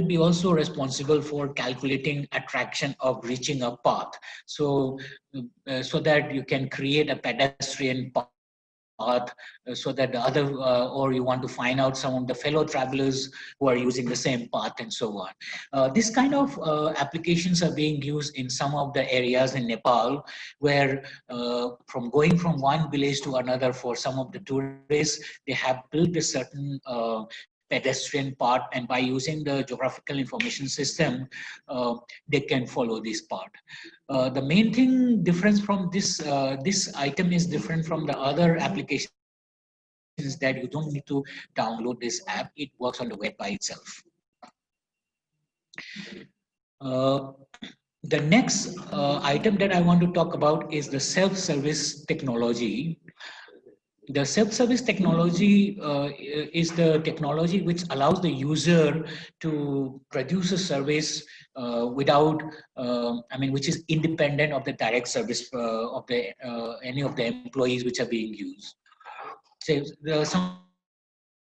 be also responsible for calculating attraction of reaching a path. So so that you can create a pedestrian path so that the other or you want to find out some of the fellow travelers who are using the same path and so on. This kind of applications are being used in some of the areas in Nepal where from going from one village to another, for some of the tourists, they have built a certain pedestrian part, and by using the geographical information system, they can follow this part. The main thing difference from this item is different from the other applications, that you don't need to download this app. It works on the web by itself. Uh, the next item that I want to talk about is the self-service technology. The self-service technology is the technology which allows the user to produce a service without, which is independent of the direct service of the any of the employees which are being used. So some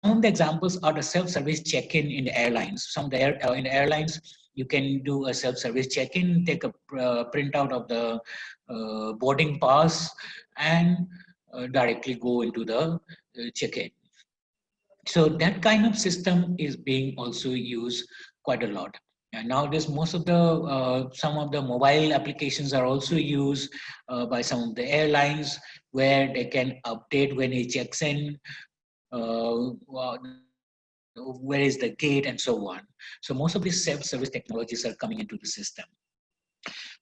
of the examples are the self-service check-in in the airlines. Some of the in the airlines, you can do a self-service check-in, take a printout of the boarding pass, and directly go into the check-in. So that kind of system is being also used quite a lot. And nowadays, most of the some of the mobile applications are also used by some of the airlines, where they can update when he checks in, where is the gate, and so on. So most of these self-service technologies are coming into the system.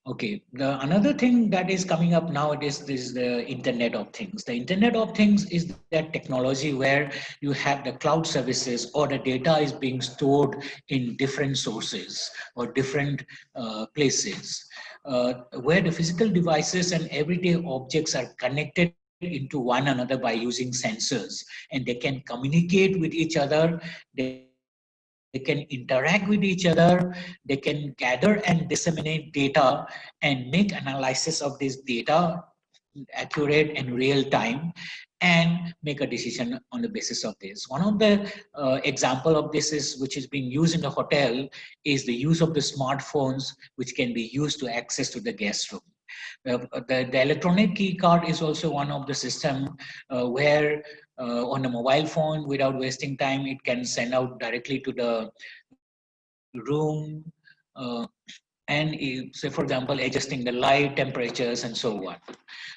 Okay, another thing that is coming up nowadays is the Internet of Things. The Internet of Things is that technology where you have the cloud services, or the data is being stored in different sources or different places, where the physical devices and everyday objects are connected into one another by using sensors, and they can communicate with each other. They can interact with each other. They can gather and disseminate data and make analysis of this data accurate and real time, and make a decision on the basis of this. One of the example of this is, which is being used in the hotel, is the use of the smartphones, which can be used to access to the guest room. The electronic key card is also one of the system where on a mobile phone, without wasting time, it can send out directly to the room, uh, and say, for example, adjusting the light, temperatures, and so on.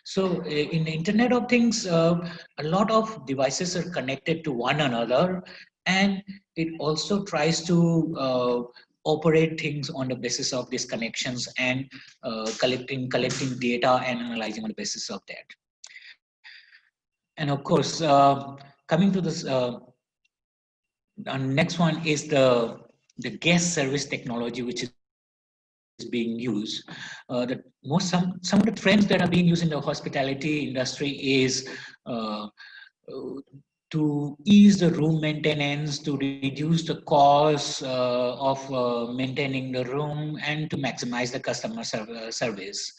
So in the Internet of Things, a lot of devices are connected to one another, and it also tries to operate things on the basis of these connections, and collecting data and analyzing on the basis of that. And of course, coming to this, the next one is the guest service technology, which is being used. Some of the trends that are being used in the hospitality industry is uh, to ease the room maintenance, to reduce the cost of maintaining the room, and to maximize the customer service.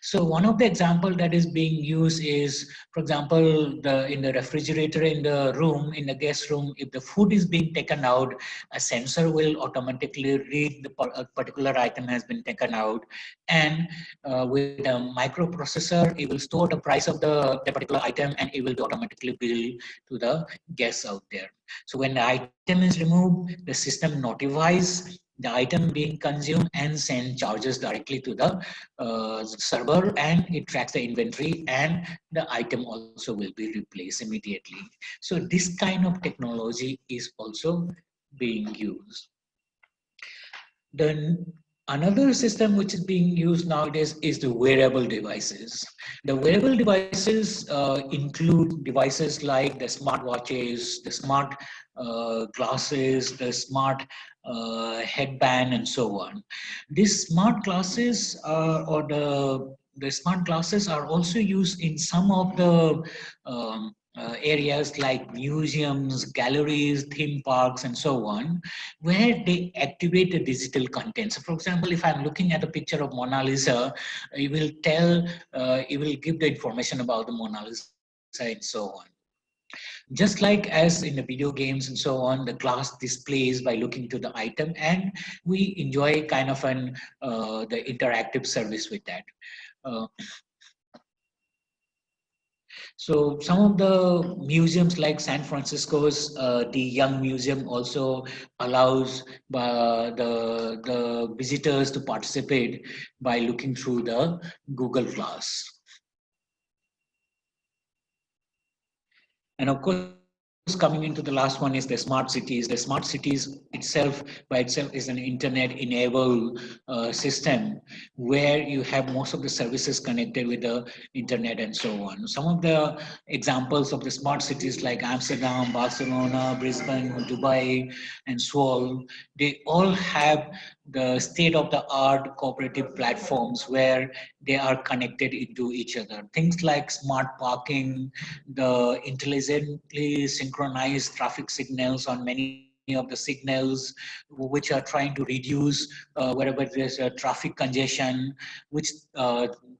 So one of the example that is being used is, for example, in the refrigerator in the room, in the guest room, if the food is being taken out, a sensor will automatically read a particular item has been taken out, and with a microprocessor, it will store the price of the particular item, and it will be automatically billed to the guests out there. So when the item is removed, the system notifies the item being consumed and send charges directly to the server, and it tracks the inventory, and the item also will be replaced immediately. So this kind of technology is also being used. The Another system which is being used nowadays is the wearable devices. The wearable devices include devices like the smartwatches, the smart glasses, the smart headband, and so on. These smart glasses or the smart glasses are also used in some of the areas like museums, galleries, theme parks, and so on, where they activate the digital content. So, for example, if I'm looking at a picture of Mona Lisa, it will give the information about the Mona Lisa and so on. Just like as in the video games and so on, the glass displays by looking to the item, and we enjoy kind of the interactive service with that. Uh, So some of the museums like San Francisco's the Young Museum also allows the visitors to participate by looking through the Google Glass. And of course, coming into the last one is the smart cities. The smart cities itself is an internet-enabled system where you have most of the services connected with the internet and so on. Some of the examples of the smart cities like Amsterdam, Barcelona, Brisbane, Dubai, and Seoul, they all have the state-of-the-art cooperative platforms where they are connected into each other. Things like smart parking, the intelligently synchronized traffic signals on many of the signals, which are trying to reduce wherever there's a traffic congestion, which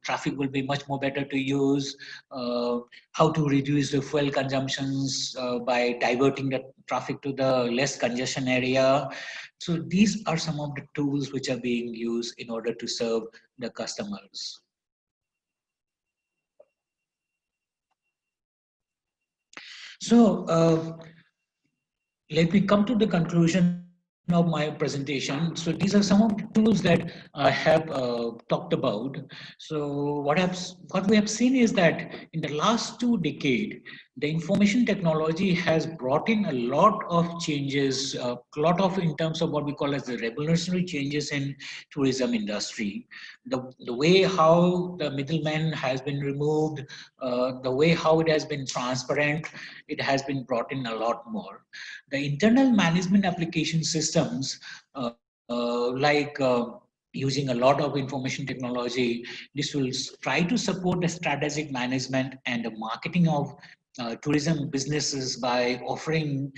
traffic will be much more better to use, how to reduce the fuel consumptions by diverting the traffic to the less congestion area. So these are some of the tools which are being used in order to serve the customers. So let me come to the conclusion of my presentation. So these are some of the tools that I have talked about. So what we have seen is that in the last 2 decades, the information technology has brought in a lot of changes, a lot of in terms of what we call as the revolutionary changes in tourism industry. The way how the middleman has been removed, the way how it has been transparent, it has been brought in a lot more. The internal management application systems, using a lot of information technology, this will try to support the strategic management and the marketing of tourism businesses by offering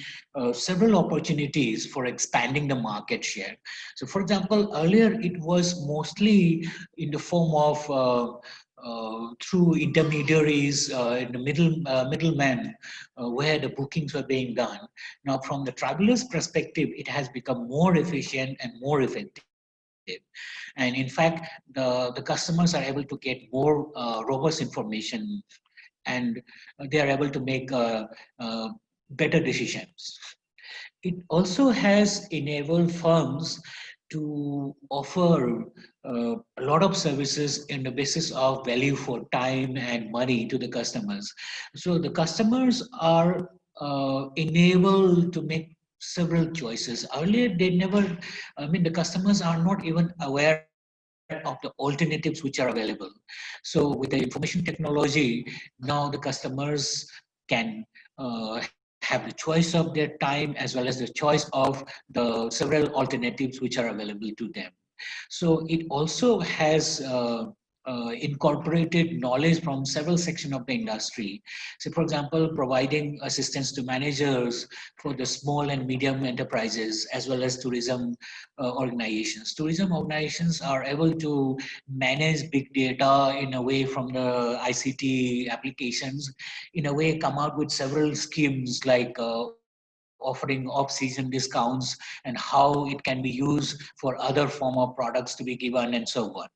several opportunities for expanding the market share. So, for example, earlier it was mostly in the form of through intermediaries in the middlemen where the bookings were being done. Now, from the traveler's perspective, it has become more efficient and more effective. And in fact, the customers are able to get more robust information, and they are able to make better decisions. It also has enabled firms to offer a lot of services in the basis of value for time and money to the customers. So the customers are enabled to make several choices. Earlier, they never, I mean, the customers are not even aware of the alternatives which are available. So with the information technology, now the customers can have the choice of their time as well as the choice of the several alternatives which are available to them. So it also has incorporated knowledge from several sections of the industry. So, for example, providing assistance to managers for the small and medium enterprises as well as tourism organizations. Tourism organizations are able to manage big data in a way from the ICT applications, in a way come out with several schemes like offering off-season discounts and how it can be used for other form of products to be given and so on.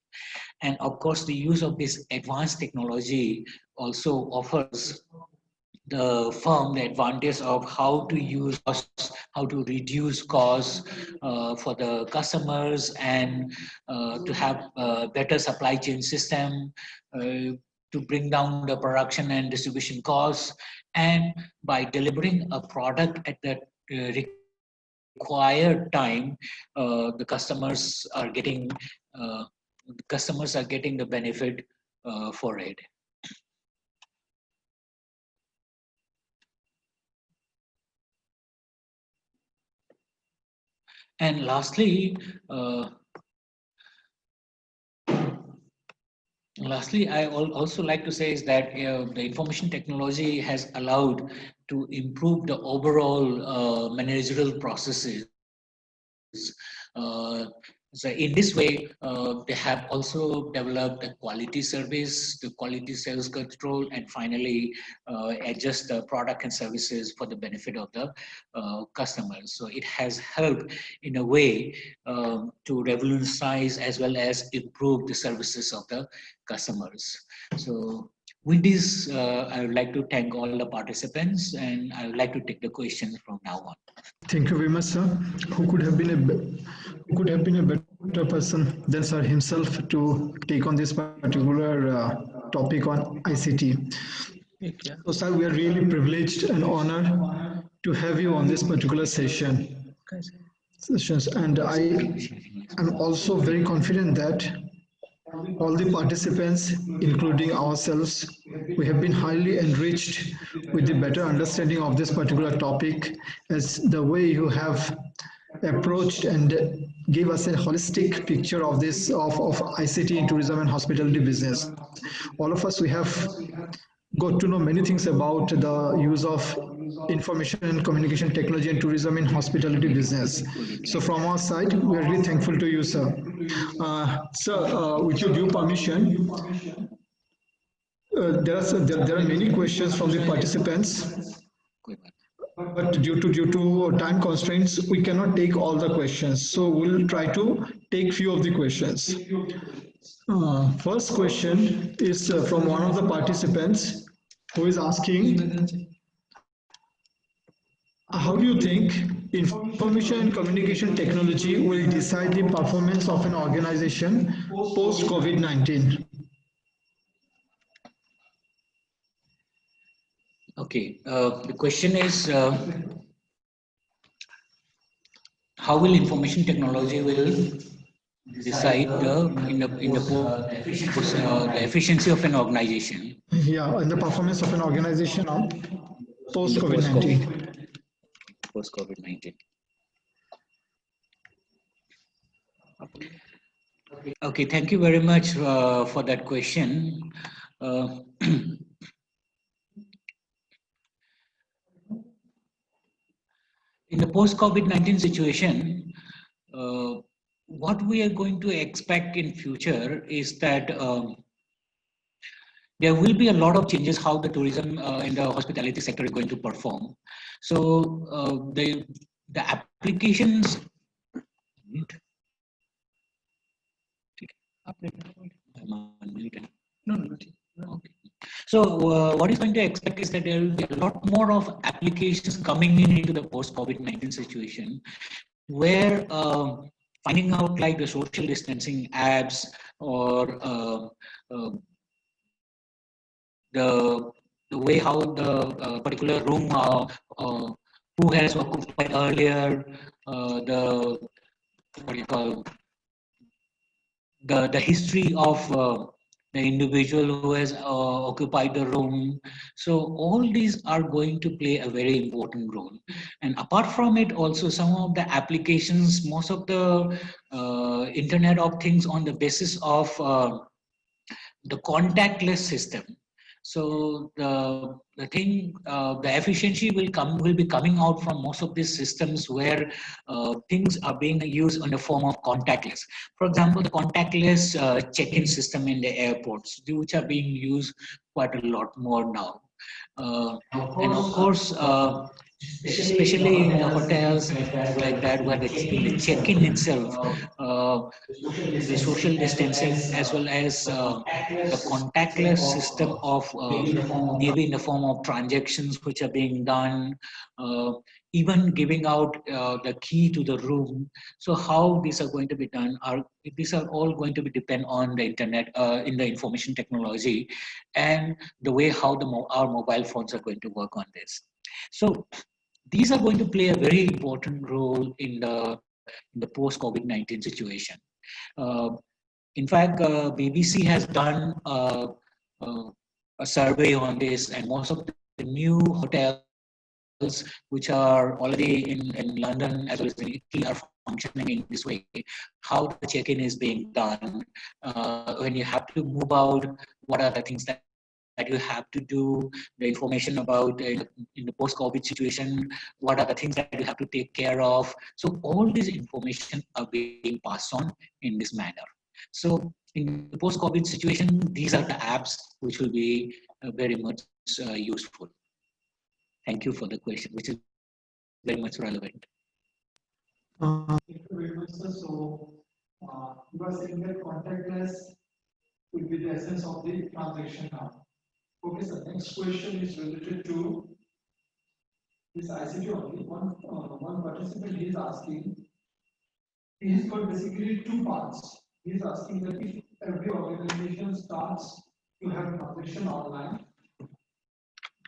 And of course, the use of this advanced technology also offers the firm the advantage of how to use costs, how to reduce costs for the customers, and to have a better supply chain system, to bring down the production and distribution costs, and by delivering a product at the required time required time, the customers are getting the benefit for it. And lastly, I also like to say is that the information technology has allowed to improve the overall managerial processes. Uh, so in this way, they have also developed a quality service, the quality sales control, and finally adjust the product and services for the benefit of the customers. So it has helped in a way to revolutionize as well as improve the services of the customers. So with this, I would like to thank all the participants, and I would like to take the questions from now on. Thank you very much, sir. Who could have been a better person than sir himself to take on this particular topic on ICT? So, sir, we are really privileged and honored to have you on this particular sessions, and I am also very confident that all the participants, including ourselves, we have been highly enriched with the better understanding of this particular topic, as the way you have approached and gave us a holistic picture of of ICT in tourism and hospitality business. All of us, we have got to know many things about the use of information and communication technology and tourism in hospitality business. So from our side, we are really thankful to you, sir. Sir, with your due permission, there are many questions from the participants, but due to time constraints, we cannot take all the questions. So we'll try to take few of the questions. First question is from one of the participants who is asking, how do you think information and communication technology will decide the performance of an organization post COVID-19? Okay, the question is, how will information technology will decide the efficiency of an organization? Yeah, and the performance of an organization post COVID-19. Post COVID-19. Okay, thank you very much for that question. In the post-COVID-19 situation, what we are going to expect in future is that there will be a lot of changes how the tourism and the hospitality sector is going to perform. So the applications. Okay. So what is going to expect is that there will be a lot more of applications coming into the post-COVID-19 situation, where finding out like the social distancing apps or the way how the particular room who has occupied earlier, the what do you call the history of the individual who has occupied the room. So all these are going to play a very important role. And apart from it, also some of the applications, most of the Internet of Things on the basis of the contactless system. So the efficiency will be coming out from most of these systems where things are being used in the form of contactless. For example, the contactless check-in system in the airports, which are being used quite a lot more now. And of course, especially in the hotels and things like that, where in the check-in itself, the social distancing as well as the contactless system of maybe in the form of transactions which are being done, even giving out the key to the room. So how these are going to be done these are all going to be depend on the internet in the information technology and the way how our mobile phones are going to work on this. So these are going to play a very important role in the post-COVID-19 situation. Uh, in fact, BBC has done uh, a survey on this, and most of the new hotels which are already in London as well as in Italy are functioning in this way. How the check-in is being done, when you have to move out, what are the things that you have to do, the information about in the post-COVID situation, what are the things that you have to take care of. So all this information are being passed on in this manner. So in the post-COVID situation, these are the apps which will be very much useful. Thank you for the question, which is very much relevant. Thank you very much, sir. So, you are saying that contactless will be the essence of the transaction now. Okay, sir. Next question is related to this ICT only. One participant is asking, he's got basically two parts. He's asking that if every organization starts to have transaction online,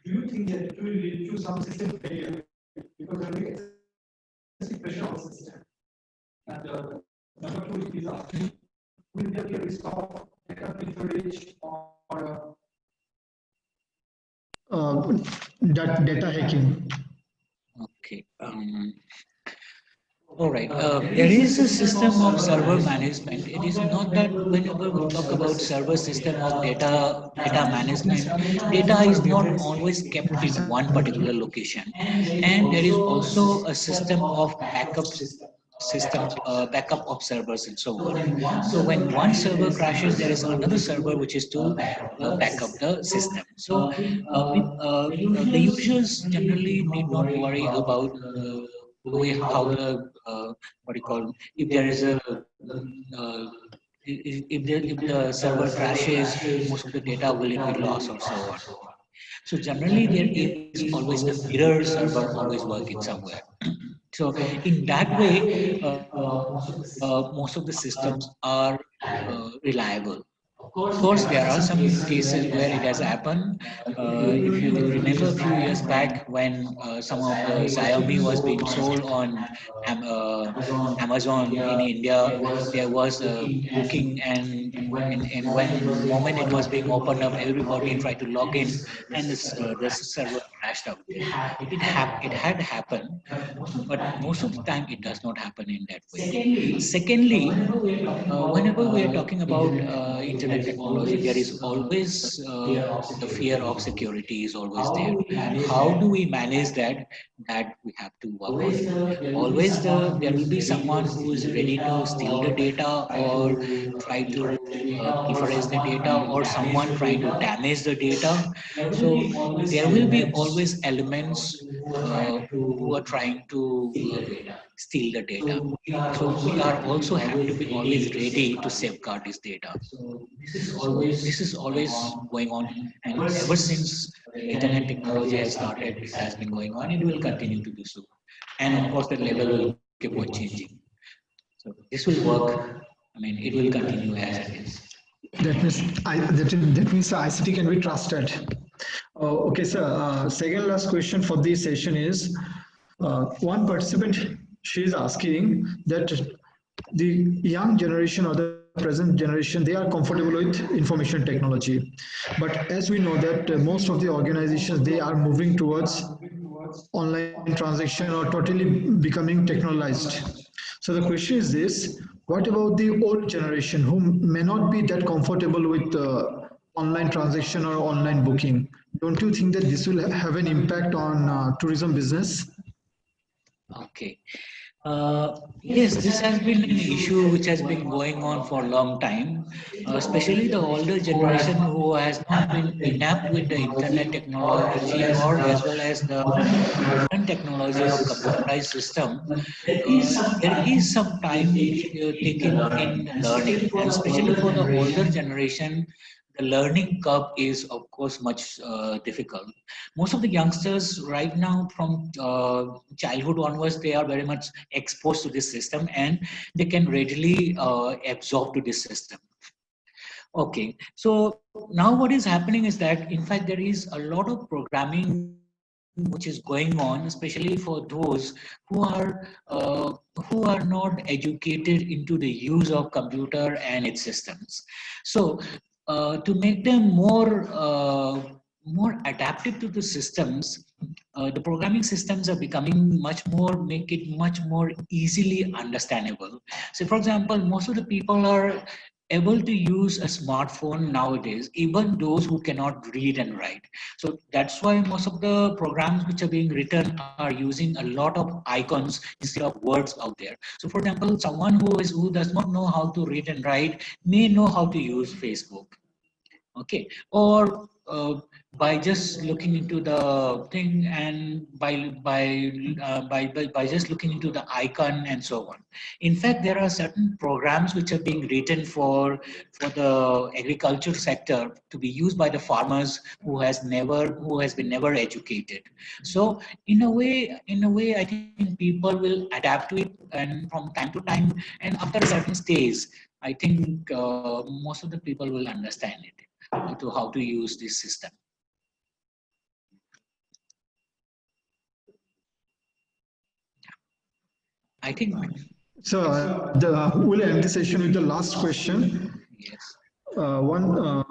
do you think that it will lead to some system failure? Because there will be excessive pressure on the system. And number two, he's asking, will there be a risk of data leakage or data hacking? Okay. All right. There is a system of server management. It is not that whenever we talk about server system of data management, data is not always kept in one particular location, and there is also a system of backup of servers and so on. So when one server crashes, there is another server which is to back up the system. So the users generally need not worry about the way how the what do you call, if there is a uh, if the server crashes, most of the data will it be lost or so on. So generally there is always a mirror server always working somewhere. So in that way, most of the systems are reliable. Of course, there are some cases where it has happened. If you remember a few years back when some of the Xiaomi was being sold on Am- uh, Amazon in India, there was a booking, and when moment it was being opened up, everybody tried to log in, and the server crashed out there. It had happened, but most of the time it does not happen in that way. Secondly, whenever we are talking about internet technology, there is always the fear of security is always there. How do we manage that? That we have to work on it. Always there will be someone who is ready to steal the data or try to leverage the data, or someone trying to damage the data. So there will be always elements who are trying to steal the data. So we are also have to be always ready to safeguard this data. So this is always going on, and ever since internet technology has started, it has been going on. It will continue to do so, and of course the level will keep on changing. So this will work. I mean, it will continue as it is. That means ICT can be trusted. Okay, sir. Second last question for this session is one participant, she is asking that the young generation or the present generation, they are comfortable with information technology, but as we know that most of the organizations, they are moving towards online transaction or totally becoming technologized. So the question is this: what about the old generation who may not be that comfortable with online transaction or online booking? Don't you think that this will have an impact on tourism business? Okay. Yes, this has been an issue which has been going on for a long time, especially the older generation who has not been enapt with the internet technology or as well as the modern technology of computerized system. There is some time taken in learning, and especially for the older generation, the learning curve is of course much difficult. Most of the youngsters right now from childhood onwards, they are very much exposed to this system, and they can readily absorb to this system. Okay, so now what is happening is that in fact there is a lot of programming which is going on, especially for those who are not educated into the use of computer and its systems. So to make them more adaptive to the systems, the programming systems are becoming make it much more easily understandable. So for example, most of the people are able to use a smartphone nowadays, even those who cannot read and write. So that's why most of the programs which are being written are using a lot of icons instead of words out there. So for example, someone who does not know how to read and write may know how to use Facebook. Okay, or by just looking into the thing and by just looking into the icon and so on. In fact, there are certain programs which are being written for the agriculture sector to be used by the farmers who has been never educated. So in a way I think people will adapt to it, and from time to time and after a certain stage, I think most of the people will understand it to how to use this system. I think So we'll end the session with the last question. yes. One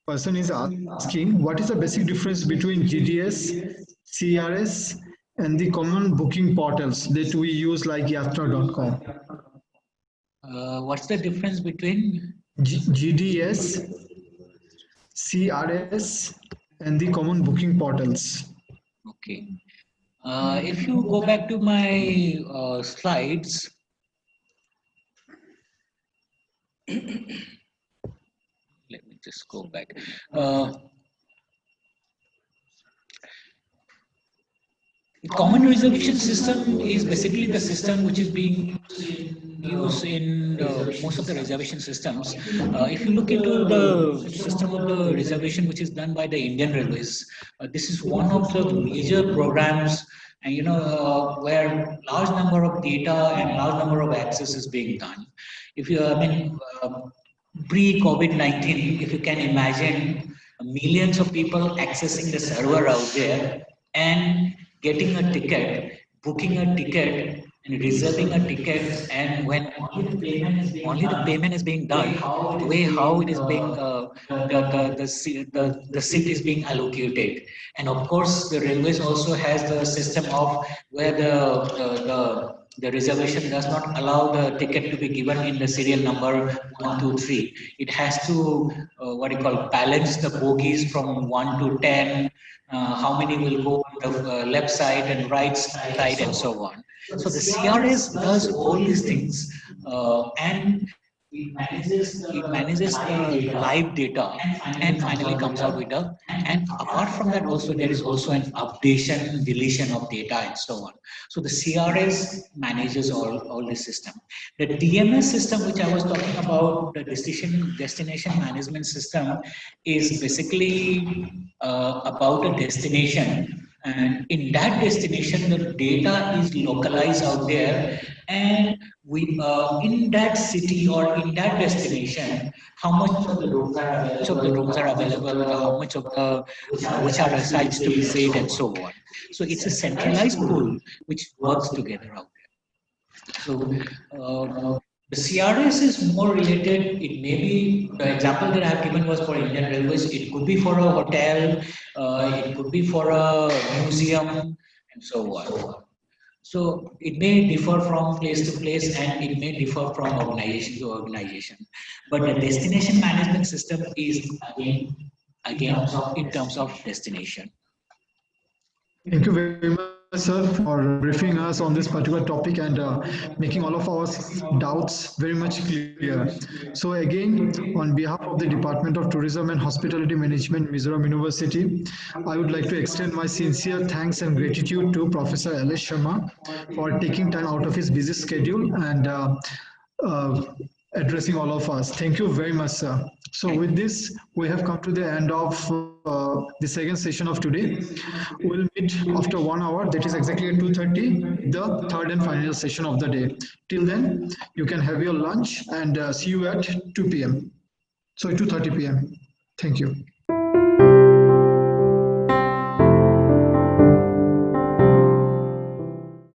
person is asking, what is the basic difference between GDS, CRS, and the common booking portals that we use like yatra.com? What's the difference between? GDS, CRS, and the common booking portals. Okay. If you go back to my slides, let me just go back. The common reservation system is basically the system which is being used in most of the reservation systems. If you look into the system of the reservation which is done by the Indian Railways, this is one of the major programs, and where large number of data and large number of access is being done. If you, I mean, pre-COVID-19, if you can imagine millions of people accessing the server out there and getting a ticket, booking a ticket, and reserving a ticket, and when only the payment is being done, the way how it is being the seat is being allocated, and of course the railways also has the system of where the reservation does not allow the ticket to be given in the serial number 1, 2, 3. It has to what you call balance the bogies from 1 to 10. How many will go on the left side and right side and so on. So the CRS does all these things, and it manages the live data and finally comes out with a, and apart from that also there is also an updation deletion of data and so on. So the CRS manages all the system. The DMS system which I was talking about, the destination management system, is basically about a destination, and in that destination the data is localized out there, and we in that city or in that destination, how much of the rooms are available, how much of the which are the sites to visit and so on. So it's a centralized pool which works together out there. So the CRS is more related. It may be, the example that I have given was for Indian Railways. It could be for a hotel, it could be for a museum, and so on. So it may differ from place to place, and it may differ from organization to organization. But the destination management system is again in terms of destination. Thank you very much, sir, for briefing us on this particular topic and making all of our doubts very much clear. So, again, on behalf of the Department of Tourism and Hospitality Management, Mizoram University, I would like to extend my sincere thanks and gratitude to Professor Alesh Sharma for taking time out of his busy schedule and uh, addressing all of us. Thank you very much, sir. So, with this, we have come to the end of the second session of today. We'll meet after 1 hour, that is exactly at 2:30, the third and final session of the day. Till then, you can have your lunch and see you at 2 p.m. So 2:30 p.m. Thank you.